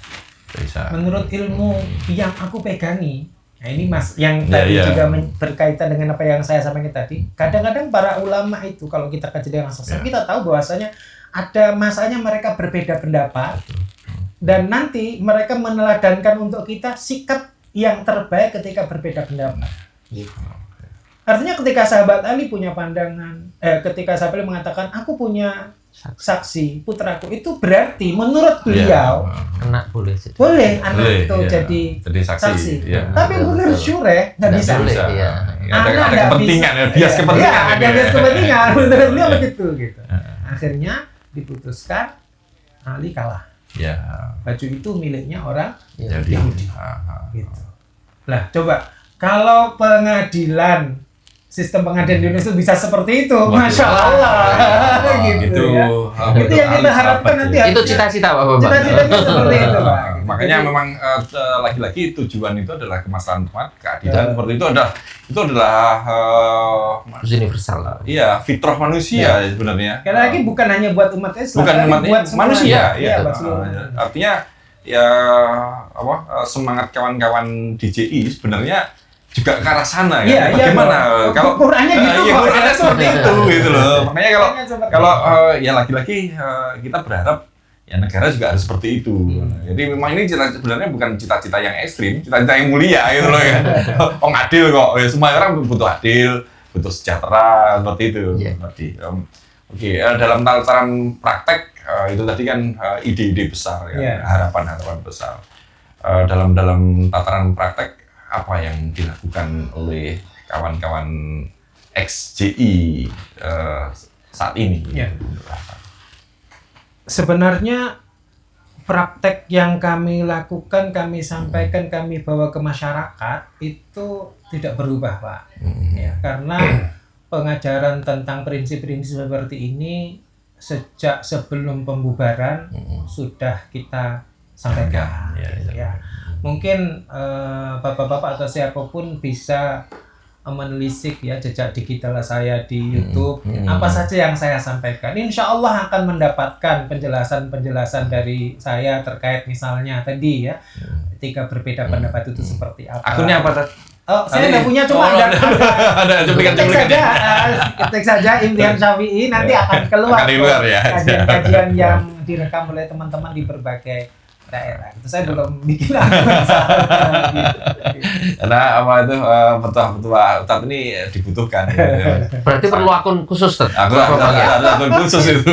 Bisa. menurut ilmu yang aku pegangi." Nah ini Mas, yang Ya, tadi ya. juga berkaitan dengan apa yang saya sampaikan tadi. Kadang-kadang para ulama itu kalau kita kaji dengan sesat, Ya. kita tahu bahwasanya ada masanya mereka berbeda pendapat. Dan nanti mereka meneladankan untuk kita sikap yang terbaik ketika berbeda pendapat. Artinya ketika sahabat Ali punya pandangan, ketika sahabat Ali mengatakan, "Aku punya saksi putraku," itu berarti menurut beliau Kena boleh jadi. boleh anak Boleh, itu ya. jadi Jadi saksi. Ya. Tapi Ya, menurut betul. Shureh nggak bisa. boleh. Iya. Ada Anak nggak kepentingan bisa. ya, bias Iya, kepentingan. iya, ada ini bias ya. kepentingan. Menurut beliau begitu gitu. Ya. Akhirnya diputuskan Ali kalah. Ya. Baju itu miliknya orang Jadi. Yahudi. Gitu. Lah coba kalau pengadilan sistem pengadilan di Indonesia bisa seperti itu, Waduh. Masya Allah. Gitu ya. Itu yang kita harapkan nanti. Itu cita-cita Pak Bambang. Cita-citanya seperti itu, Pak. Makanya memang lagi-lagi tujuan itu adalah kemaslahatan umat, keadilan seperti itu adalah Terus universal. iya fitrah manusia sebenarnya. Karena lagi bukan hanya buat umat Islam, Bukan tapi umat buat semuanya. manusia, Iya, ya. buat seluruh. Artinya ya semangat kawan-kawan DJI sebenarnya juga ke arah sana ya. Iya, iya, Bagaimana Bang. kalau Qurannya gitu, iya, Bang. Qurannya seperti itu gitu loh. Makanya Qurannya seperti kalau itu. ya lagi-lagi kita berharap ya negara juga harus seperti itu. Jadi memang ini sebenarnya bukan cita-cita yang ekstrim, cita-cita yang mulia gitu loh ya. Oh adil kok, ya, semua orang butuh adil, butuh sejahtera seperti itu. Iya. Oke, dalam tataran praktek itu tadi kan ide-ide besar ya, Iya. harapan-harapan besar. Dalam tataran praktek apa yang dilakukan oleh kawan-kawan ex-JI saat ini? Iya. Sebenarnya praktek yang kami lakukan, kami sampaikan, kami bawa ke masyarakat itu tidak berubah, Pak. Ya, karena pengajaran tentang prinsip-prinsip seperti ini sejak sebelum pembubaran sudah kita sampaikan. Ya. Mungkin bapak-bapak atau siapapun bisa menelisik ya jejak digital saya di YouTube, apa saja yang saya sampaikan, insya Allah akan mendapatkan penjelasan-penjelasan dari saya terkait misalnya tadi ya, ketika berbeda pendapat itu seperti apa. Akunnya apa tadi? Oh, saya nggak punya, cuma ada cuplikan-cuplikan. ketik saja Imtihan Syafi'i, nanti akan keluar Akan keluar ya. kajian-kajian yang direkam oleh teman-teman di berbagai daerah. Itu saya belum bikin akun gitu. Karena apa itu petua Ustadz ini dibutuhkan. Berarti perlu akun khusus Tet? Aku Pak Bambang, ya? ada akun khusus itu.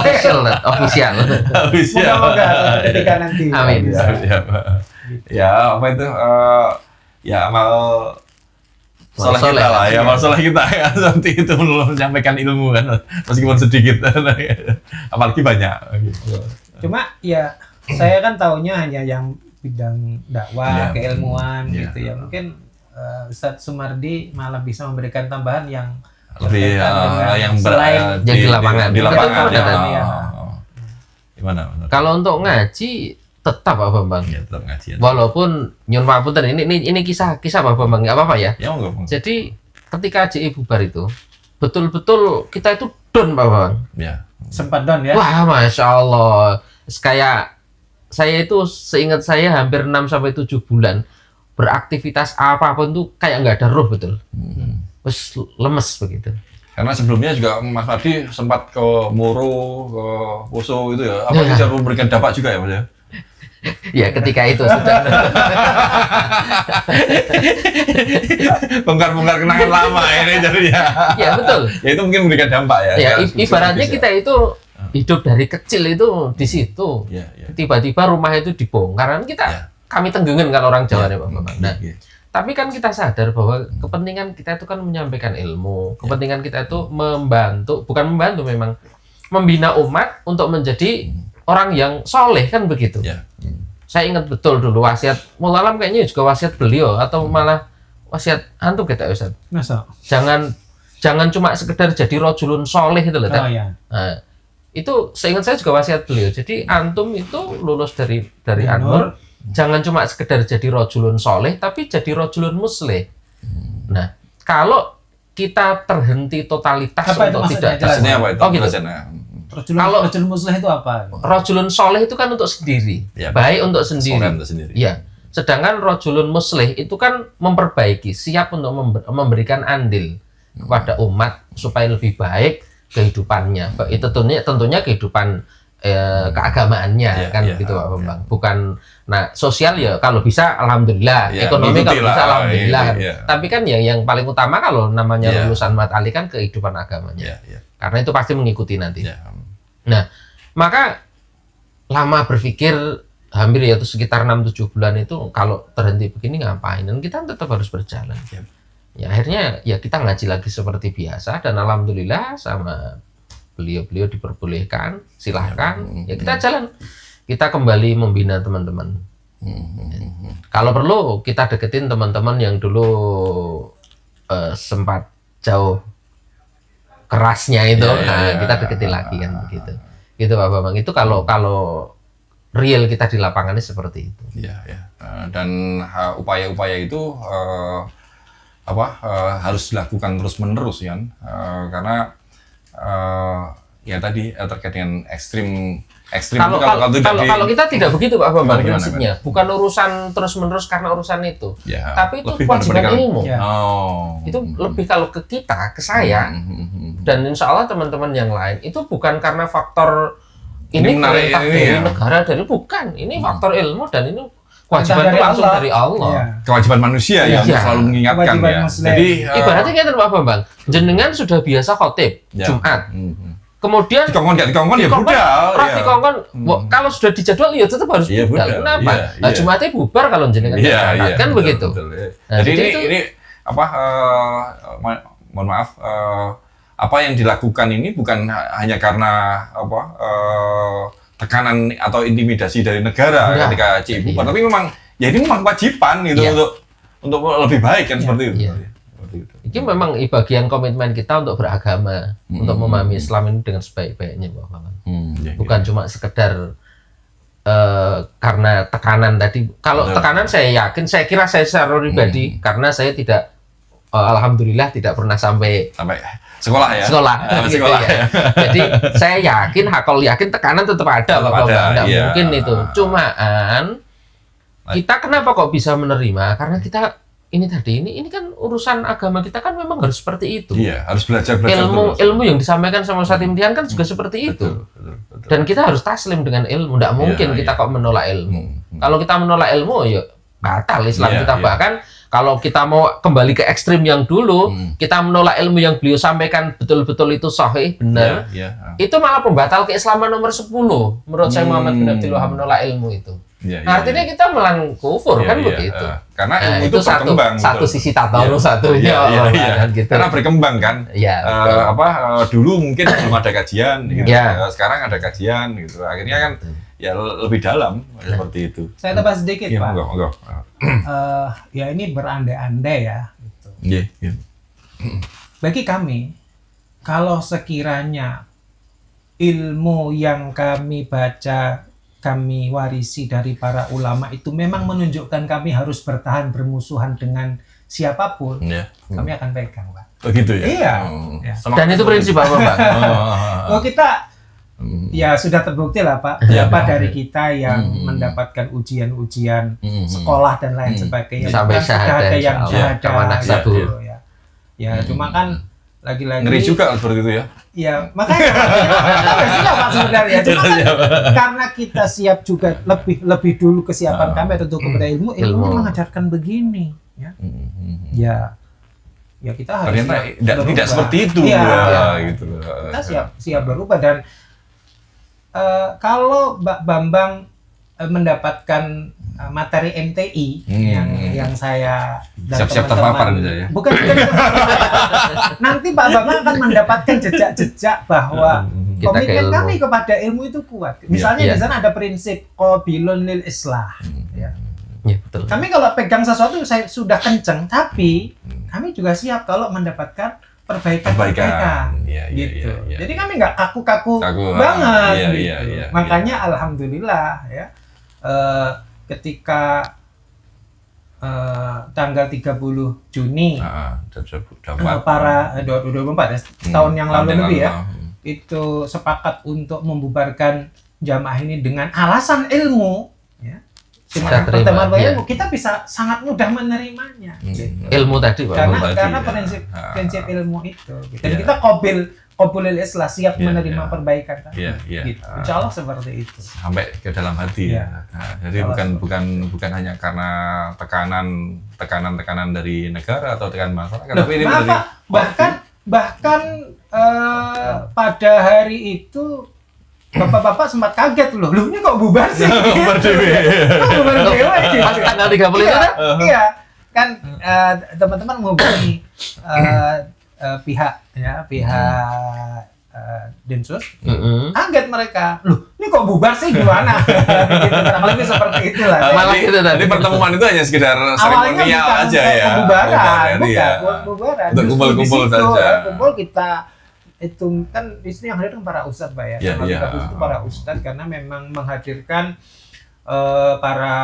Official Tet, official. Moga-moga ketika nanti. Amin. Ya apa itu ya amal soleh Soleh, kita lah ya, iya. amal soleh kita ya seperti itu menyampaikan ilmu kan meskipun sedikit apalagi banyak gitu. Cuma ya saya kan taunya hanya yang bidang dakwah, Iya. keilmuan Iya. gitu ya. Mungkin Ustadz Sumardi malah bisa memberikan tambahan yang lebih yang selain di lapangan. di lapangan Betul, ya. betul, ya. Gimana? Kalau untuk ngaji tetap Pak Bambang. Ya, tetap ngaji. Walaupun nyun pangapunten ini kisah Pak Bambang, nggak apa-apa ya. Ya enggak. Jadi ketika JI bubar itu betul-betul kita itu down Pak Bambang. Ya. sempat down ya. Wah, Masya Allah. Kayak saya itu seingat saya hampir 6-7 bulan beraktivitas apapun tuh kayak nggak ada roh betul. Terus lemes begitu. Karena sebelumnya juga Mas Mardi sempat ke Moro, ke Poso itu ya. Apa bisa memberikan dampak juga ya Mas ya? Ya ketika itu sudah. Bongkar-bongkar kenangan lama ini jadinya. Ya betul. Ya itu mungkin memberikan dampak ya. Ya Ya, ibaratnya bisa. kita itu hidup dari kecil itu di situ. Ya, ya. Tiba-tiba rumah itu dibongkar. Kan kita Ya. kami tenggengen kalau orang Jawa ya Pak Bambang. Nah, Ya. tapi kan kita sadar bahwa kepentingan kita itu kan menyampaikan ilmu. Kepentingan kita itu bukan membantu memang membina umat untuk menjadi orang yang soleh kan begitu. Ya. Saya ingat betul dulu wasiat Mullalam kayaknya juga wasiat beliau atau malah wasiat antum kita Ustaz. Masa? Jangan cuma sekedar jadi rojulun soleh itu loh. Oh ya. Nah, itu seingat saya juga wasiat beliau. Jadi antum itu lulus dari An-Nur, jangan cuma sekedar jadi rojulun soleh, tapi jadi rojulun musleh. Nah, kalau kita terhenti totalitas Apa itu untuk maksudnya? tidak Jelas. Maksudnya apa itu? Oh, gitu. Jelasin, ya. Kalau- Rojul muslim itu apa? rojulun soleh itu kan untuk sendiri, Ya, baik untuk sendiri. Soleh untuk sendiri. Iya. Sedangkan rojulun musleh itu kan memperbaiki, siap untuk memberikan andil kepada umat supaya lebih baik kehidupannya. Itu tentunya kehidupan keagamaannya Ya, kan ya, gitu Pak ya. Bambang. Bukan sosial ya kalau bisa alhamdulillah, Ya, ekonomi mengikuti kalau bisa lah, alhamdulillah. ya. Tapi kan yang paling utama kalau namanya Ya. lulusan mat ali kan kehidupan agamanya. Ya, ya. Karena itu pasti mengikuti nanti. Ya. Nah, maka lama berpikir hampir yaitu sekitar 6-7 bulan itu kalau terhenti begini ngapain? Dan kita tetap harus berjalan. Ya. Ya akhirnya ya kita ngaji lagi seperti biasa dan alhamdulillah sama beliau-beliau diperbolehkan, silahkan. Ya kita jalan. Kita kembali membina teman-teman. Kalau perlu kita deketin teman-teman yang dulu sempat jauh kerasnya itu, kita deketin lagi kan begitu. Gitu Pak Bambang. Itu kalau real kita di lapangannya seperti itu. Ya, ya. Dan upaya-upaya itu harus dilakukan terus-menerus kan, karena ya tadi terkait dengan ekstrim Kalau kita tidak begitu Pak Bambang Gimana? prinsipnya, bukan urusan terus-menerus karena urusan itu, ya, tapi itu lebih kewajiban pendidikan. ilmu. Ya. Oh. Itu lebih kalau ke kita, ke saya, dan insya Allah teman-teman yang lain itu bukan karena faktor ini menarik perintah ini dari ya. negara bukan, ini faktor ilmu dan ini kewajiban Perintah itu langsung Allah. dari Allah. Iya. Kewajiban manusia yang Iya. selalu mengingatkan Kewajiban ya. muslim. Jadi Ibaratnya kayak Pak Bambang, jenengan sudah biasa khotib ya. Jumat, kemudian Dikongkon ya dikongkon, budal. dikongkon, kalau sudah dijadwal ya tetap harus Iya, budal. budal. Kenapa? Iya, Nah, iya. Jumatnya bubar kalau jenengan Iya, berangkat, iya. kan betul, begitu. betul, ya. Nah, Jadi jadi itu- ini apa mohon maaf apa yang dilakukan ini bukan hanya karena tekanan atau intimidasi dari negara Iya. ketika CI bubar, Iya. tapi memang ya ini memang kewajiban gitu Iya. untuk lebih baik kan seperti itu. Iya. Seperti itu. Ini memang bagian komitmen kita untuk beragama, untuk memahami Islam ini dengan sebaik-baiknya, Pak Bambang. Iya, Bukan cuma sekedar karena tekanan tadi. Kalau Betul. tekanan saya kira saya secara pribadi karena saya tidak, alhamdulillah tidak pernah sampai sampai sekolah ya. sekolah, gitu sekolah ya. Jadi saya yakin, kalau yakin tekanan tetap ada, Tetap Pak Bambang. ada, Nggak iya. mungkin itu. Cumaan kita kenapa kok bisa menerima? Karena kita ini kan urusan agama kita kan memang harus seperti itu. Iya, harus belajar terus. Ilmu yang disampaikan sama Ustadz Imtihan kan juga seperti itu. Betul. Dan kita harus taslim dengan ilmu. Nggak mungkin kita kok menolak ilmu. Kalau kita menolak ilmu, ya batal Islam Iya, kita. iya. Bahkan kalau kita mau kembali ke ekstrim yang dulu, kita menolak ilmu yang beliau sampaikan betul-betul itu sahih, benar. Iya. Itu malah pembatal keislaman nomor 10. Menurut saya Muhammad bin Abdul Wahab menolak ilmu itu. Iya, iya, Artinya iya. kita melawan kufur Iya, kan iya, begitu. Karena Nah, ilmu itu berkembang. satu betul. sisi tataru, Iya. satunya Iya, iya. kan gitu. Karena berkembang kan. Iya, betul. Dulu mungkin belum ada kajian, gitu. Iya. Sekarang ada kajian, gitu. Akhirnya kan ya lebih dalam seperti itu. Saya tambah sedikit, Iya, Pak. monggo. Ya ini berandai-andai ya. Gitu. Iya, iya. Bagi kami, kalau sekiranya ilmu yang kami baca, kami warisi dari para ulama itu memang menunjukkan kami harus bertahan bermusuhan dengan siapapun, Iya. kami akan pegang, Pak. Begitu ya. Iya. Iya. Dan itu prinsip apa, Pak? Oh, kita ya sudah terbukti lah, Pak. Berapa dari kita yang mendapatkan ujian-ujian sekolah dan lain sebagainya. Sampai Bahkan sudah syahadah, ada yang insya Allah. Kawanak syahadah sabu. gitu ya. Ya, cuma kan lagi-lagi Ngeri juga seperti itu ya. ya, makanya kita nggak siap, Pak, sebenarnya. Cuma kan karena kita siap juga lebih dulu kesiapan kami tentu kepada ilmu mengajarkan begini ya. Ya kita harus Ternyata siap tidak berubah. seperti itu. Iya. Ya, gitu. Kita siap berubah. Dan kalau Mbak Bambang mendapatkan materi MTI yang saya dan Siap-siap teman-teman- terpapar gitu ya. Bukan. Nanti Pak Bambang akan mendapatkan jejak-jejak bahwa Kita ke komitmen ilmu. kami kepada ilmu itu kuat. Misalnya Iya. di sana ada prinsip qabilun lil islah. Ya. Iya, betul. Kami kalau pegang sesuatu saya sudah kenceng, tapi kami juga siap kalau mendapatkan perbaikan. Iya, iya, Gitu. iya, iya. Jadi kami nggak kaku-kaku Kaku, banget. iya, gitu. iya, iya, Makanya alhamdulillah ya ketika tanggal 30 Juni para 2024 ya, tahun yang lalu lebih ya, itu sepakat untuk membubarkan jamaah ini dengan alasan ilmu ya. Kita Dengan terima, pertemuan iya. ilmu kita bisa sangat mudah menerimanya. Gitu. Ilmu tadi, Pak. Karena tadi, karena ya. prinsip ilmu itu. Gitu. Dan Iya. kita qabilul islah, siap Iya, menerima iya. perbaikan tadi. Iya, iya. Gitu. Insya Allah seperti itu. Sampai ke dalam hati. Iya. Nah, jadi bukan hanya karena tekanan dari negara atau tekanan masyarakat, tapi ini Maaf, dari Pak, bahkan pada hari itu bapak-bapak sempat kaget loh ini kok bubar sih? Bubar dewe. Kok bubar dewe gitu? Pas tanggal 30 itu kan? Iya, kan teman-teman menghubungi pihak Densus, kaget mereka, loh ini kok bubar sih gimana? Gitu, kurang lebih seperti itulah. Malah gitu tadi. Jadi pertemuan itu hanya sekedar Awalnya seremonial bukan aja ya. pembubaran, Iya. bukan pembubaran. Untuk Justru kumpul-kumpul di situ, saja. Kumpul kita itu kan di sini yang hadir kan para ustadz, Pak ya. Iya, Yang iya. bagus itu para ustadz karena memang menghadirkan para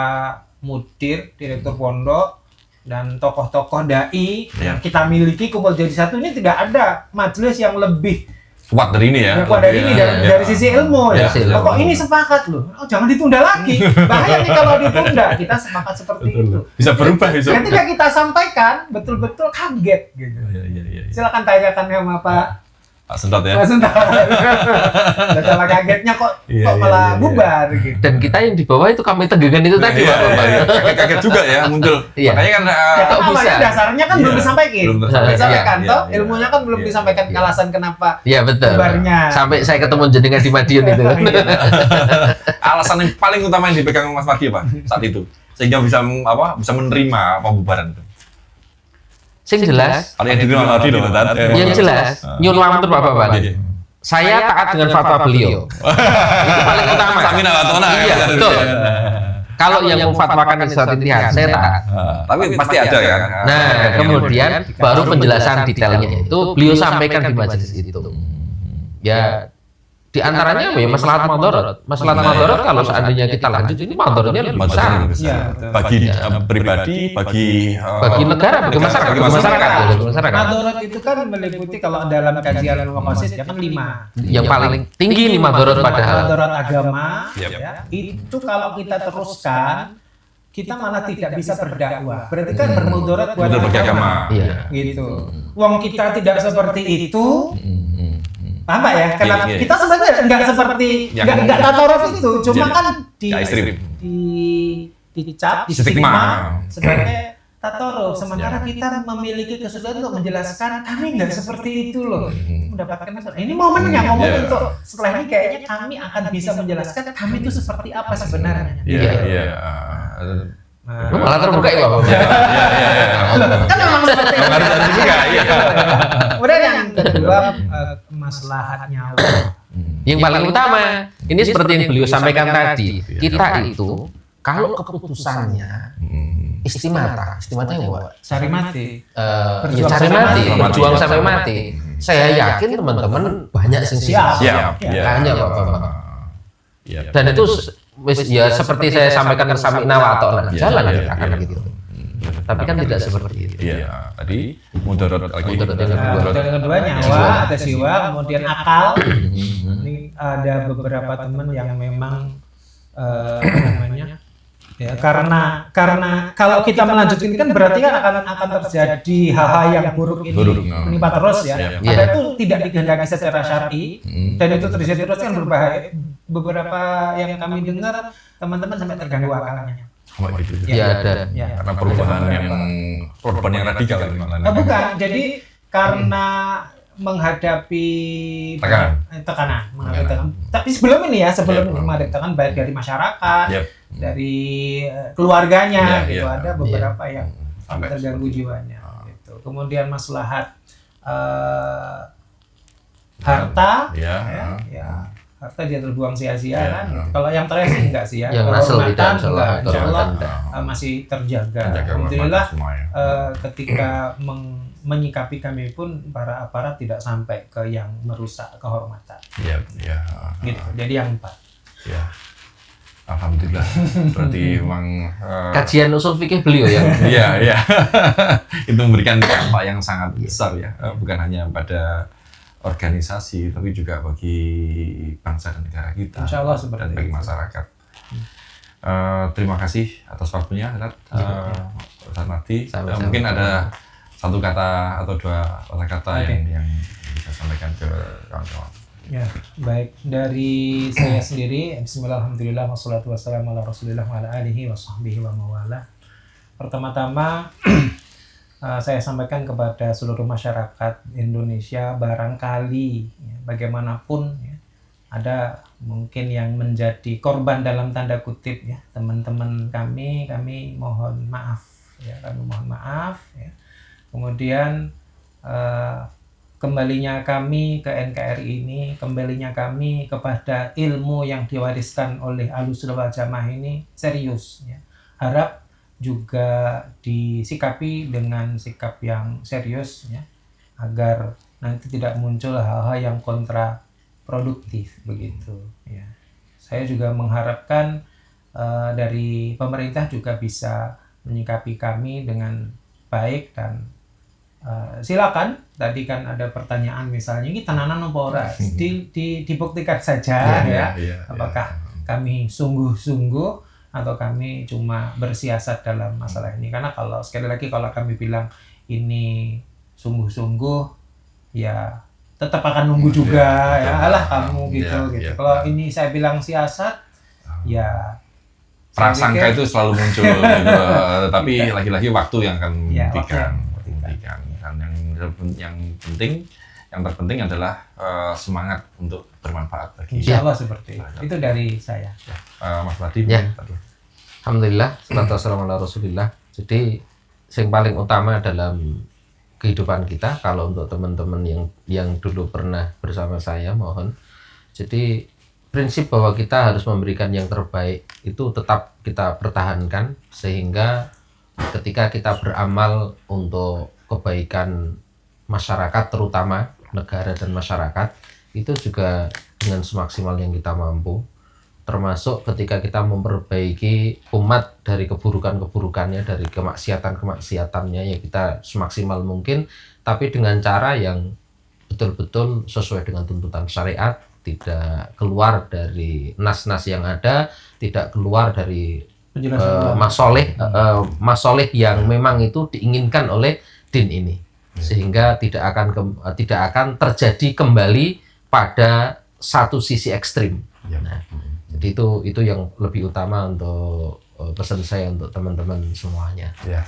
mudir, direktur pondok dan tokoh-tokoh dai Iya. yang kita miliki kumpul jadi satu. Ini tidak ada majelis yang lebih Kuat dari ini ya. kuat dari ini dari sisi ilmu ya. Dari sisi Kok ilmu. ini sepakat loh. Oh, jangan ditunda lagi. Bahaya nih kalau ditunda. Kita sepakat seperti itu. Bisa berubah bisa. Ketika kita sampaikan betul-betul kaget gitu. Iya. Silakan tanyakan sama Pak Pak Sentot ya. Pak Sunda. Salah kagetnya kok Iya, malah iya. bubar gitu. Dan kita yang di bawah itu kami tegangan itu tadi, Iya, Pak. iya. Kaget juga ya muncul. Iya. Makanya kan Ya kan kok bisa? awalnya dasarnya kan Iya. belum disampaikan. Belum Disampaikan iya, toh iya, ilmunya kan belum iya, disampaikan iya. alasan kenapa. Iya, betul. Bubarnya. Sampai saya ketemu jenengan di Madiun itu. Iya. alasan yang paling utama yang dipegang Mas Margi apa saat itu sehingga bisa menerima pembubaran itu. Sing jelas, Kalau yang dibilang tadi loh, yang jelas, nyun lamun Pak Bapak. Saya taat dengan fatwa beliau. Itu paling utama. Samina watona. Iya, betul. Kalau yang memfatwakan Islam Intihad, saya taat. Tapi pasti ada ya. Nah, kemudian baru penjelasan detailnya itu beliau sampaikan di majelis itu. Ya, di antaranya ya masalah madharat. Masalah madharat kalau seandainya kita lanjut ini madharatnya lebih besar. Iya. Bagi pribadi, bagi Negara, bagi masyarakat, bagi masyarakat. bagi masyarakat. Madharat itu kan meliputi kalau dalam kajian Al-Maqasid ya kan 5. Yang paling tinggi nih madharat padahal. Madharat agama Yap. ya, itu kalau kita teruskan kita malah tidak bisa berdakwah. Berarti kan bermudarat buat Betul bagi agama. Iya. Gitu. Wong kita tidak seperti itu. Paham Pak ya? Kenapa Iya. kita sebenarnya nggak seperti Yang nggak tatoruf itu, cuma Iya. kan Ekstrim. dicap, Stigma. sebagai tatoruf, sementara kita memiliki kesulitan untuk menjelaskan kami nggak seperti itu loh. Mendapatkan ini momennya, momen untuk setelah ini kayaknya kami akan bisa menjelaskan kami itu seperti apa sebenarnya. Iya. Malah terbuka ya Bapak. Iya. Kan memang seperti itu. Harus juga, iya. Kemudian yang kedua, maslahat nyawa. Yang paling utama, ini seperti yang beliau sampaikan tadi, kita itu kalau keputusannya istimata ya, Cari mati. ya cari mati, berjuang sampai mati. Saya yakin teman-teman banyak yang siap. Hanya Bapak. Dan itu ya seperti saya sampaikan sami'na wa ata'na, jalan akan gitu. Tapi kan tidak seperti itu. Iya, tadi mudarat lagi. Yang kedua nyawa atau jiwa, kemudian akal. Ini ada beberapa teman yang memang ya karena kalau kita melanjutkan kan berarti kan akan terjadi hal-hal yang buruk ini menimpa terus ya. Maka itu tidak dikehendaki secara syar'i dan itu terjadi terus kan berbahaya. Beberapa yang kami dengar teman-teman sampai terganggu akalnya. Ada. Karena perubahan yang radikal. Bukan, jadi karena menghadapi tekanan. Tapi sebelum ini menghadapi tekanan baik dari masyarakat, dari keluarganya, gitu. Ada beberapa yang terganggu jiwanya. Gitu. Kemudian maslahat harta, harta dia terbuang sia-sia kan. Kalau yang terakhir sih enggak sih ya. Kehormatan enggak, insyaallah masih terjaga. Alhamdulillah ketika menyikapi kami pun para aparat tidak sampai ke yang merusak kehormatan. Gitu. Jadi yang 4. Ya. Alhamdulillah. Berarti memang kajian usul fikih beliau ya. Iya. Itu memberikan dampak yang sangat besar ya. Bukan hanya pada organisasi tapi juga bagi bangsa dan negara kita. Insyaallah seperti dan bagi masyarakat. Terima kasih atas waktunya, Ustaz Mahdi. Mungkin ada satu kata atau dua kata yang bisa sampaikan ke kawan-kawan. Ya, baik. Dari saya sendiri, bismillahirrahmanirrahim, wassalatu wassalamu ala rasulillah wa ala alihi wa sahbihi wa mawala. Pertama-tama, saya sampaikan kepada seluruh masyarakat Indonesia, barangkali bagaimanapun ada mungkin yang menjadi korban dalam tanda kutip ya, teman-teman kami mohon maaf ya, Kemudian kembalinya kami ke NKRI ini, kembalinya kami kepada ilmu yang diwariskan oleh Ahlussunnah wal Jamaah ini serius ya. Harap juga disikapi dengan sikap yang serius ya, agar nanti tidak muncul hal-hal yang kontraproduktif begitu ya. Saya juga mengharapkan dari pemerintah juga bisa menyikapi kami dengan baik dan silakan. Tadi kan ada pertanyaan misalnya ini tenanan apa ora, dibuktikan saja apakah kami sungguh-sungguh atau kami cuma bersiasat dalam masalah ini. Karena kalau sekali lagi kalau kami bilang ini sungguh-sungguh ya tetap akan nunggu juga alah kamu gitu. Kalau ini saya bilang siasat ya prasangka itu selalu muncul gitu. Tapi lagi-lagi waktu yang akan membuktikan. Dan yang terpenting adalah semangat untuk bermanfaat bagi insyaallah seperti itu dari saya. Mas Mahdi. Alhamdulillah, salatu wassalamu ala Rasulillah. Jadi yang paling utama dalam kehidupan kita, kalau untuk teman-teman yang dulu pernah bersama saya, mohon. Jadi prinsip bahwa kita harus memberikan yang terbaik itu tetap kita pertahankan, sehingga ketika kita beramal untuk kebaikan masyarakat, terutama negara dan masyarakat, itu juga dengan semaksimal yang kita mampu, termasuk ketika kita memperbaiki umat dari keburukan-keburukannya, dari kemaksiatan-kemaksiatannya, ya kita semaksimal mungkin, tapi dengan cara yang betul-betul sesuai dengan tuntutan syariat, tidak keluar dari nas-nas yang ada, tidak keluar dari masoleh yang memang itu diinginkan oleh din ini, sehingga tidak akan terjadi kembali pada satu sisi ekstrim. Nah, jadi itu yang lebih utama untuk pesan saya untuk teman-teman semuanya. Ya.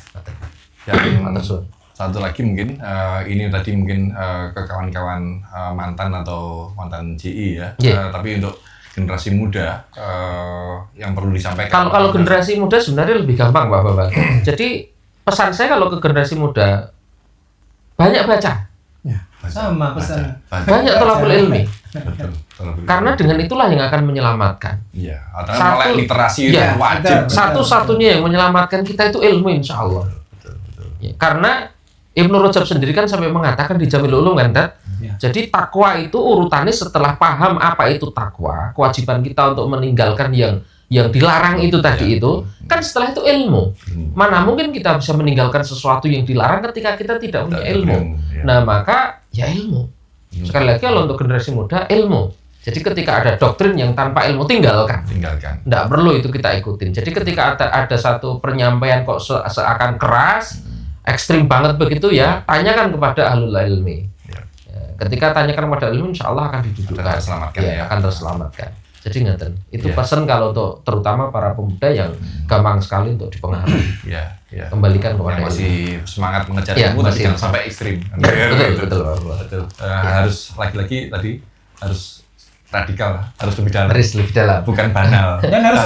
Yang satu lagi mungkin ini tadi mungkin ke kawan-kawan mantan atau mantan GI ya. Tapi untuk generasi muda yang perlu disampaikan. Kalau generasi muda sebenarnya lebih gampang, Bapak. Jadi pesan saya kalau ke generasi muda banyak baca. Ya, sama pesan. Banyak thalabul ilmi. Betul. Karena dengan itulah yang akan menyelamatkan. Iya, atau melek literasi itu wajib. Satu-satunya yang menyelamatkan kita itu ilmu, insya Allah. Betul. Ya, karena Ibnu Rajab sendiri kan sampai mengatakan di Jamil Ulum kan, Ya. Jadi takwa itu urutannya setelah paham apa itu takwa, kewajiban kita untuk meninggalkan yang dilarang itu tadi itu, kan setelah itu ilmu. Mana mungkin kita bisa meninggalkan sesuatu yang dilarang ketika kita tidak punya ilmu. Nah, maka ya ilmu. Sekali lagi kalau untuk generasi muda, ilmu. Jadi ketika ada doktrin yang tanpa ilmu, tinggalkan. Nggak perlu itu kita ikutin. Jadi ketika ada satu penyampaian kok seakan keras, ekstrim banget begitu ya, tanyakan kepada ahlul ilmi. Ketika tanyakan kepada ilmu, insya Allah akan didudukkan, akan terselamatkan. Jadi ngeten, itu pesan kalau untuk terutama para pemuda yang gampang sekali untuk dipengaruhi. Kembalikan kepada yang masih semangat mengejar ilmu, tapi jangan sampai ekstrim. Betul. Harus lagi-lagi tadi harus radikal, harus lebih dalam. Bukan banal. Dan harus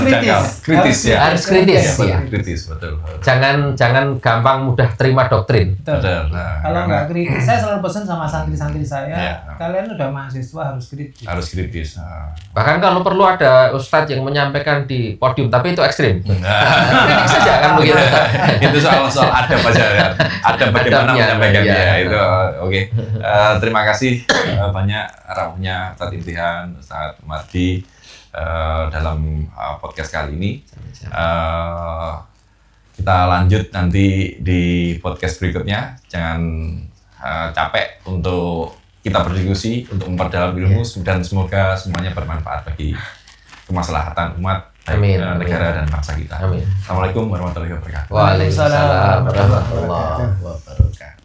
kritis. Harus kritis. Kritis, betul. Jangan gampang mudah terima doktrin. Betul. Kalau nggak kritis, saya selalu pesan sama santri-santri saya, kalian udah mahasiswa harus kritis. Bahkan kalau perlu ada ustadz yang menyampaikan di podium, tapi itu ekstrim. Kritik saja kan begitu. Itu soal adab aja ya. Adab bagaimana menyampaikannya itu. Oke. Terima kasih banyak rawuhnya Ustadz Imtihan, Ustadz Mardi dalam podcast kali ini. Kita lanjut nanti di podcast berikutnya. Jangan capek untuk kita berdiskusi, untuk memperdalam ilmu, dan semoga semuanya bermanfaat bagi kemaslahatan umat, negara dan bangsa kita. Amin. Assalamualaikum warahmatullahi wabarakatuh. Waalaikumsalam warahmatullahi wabarakatuh.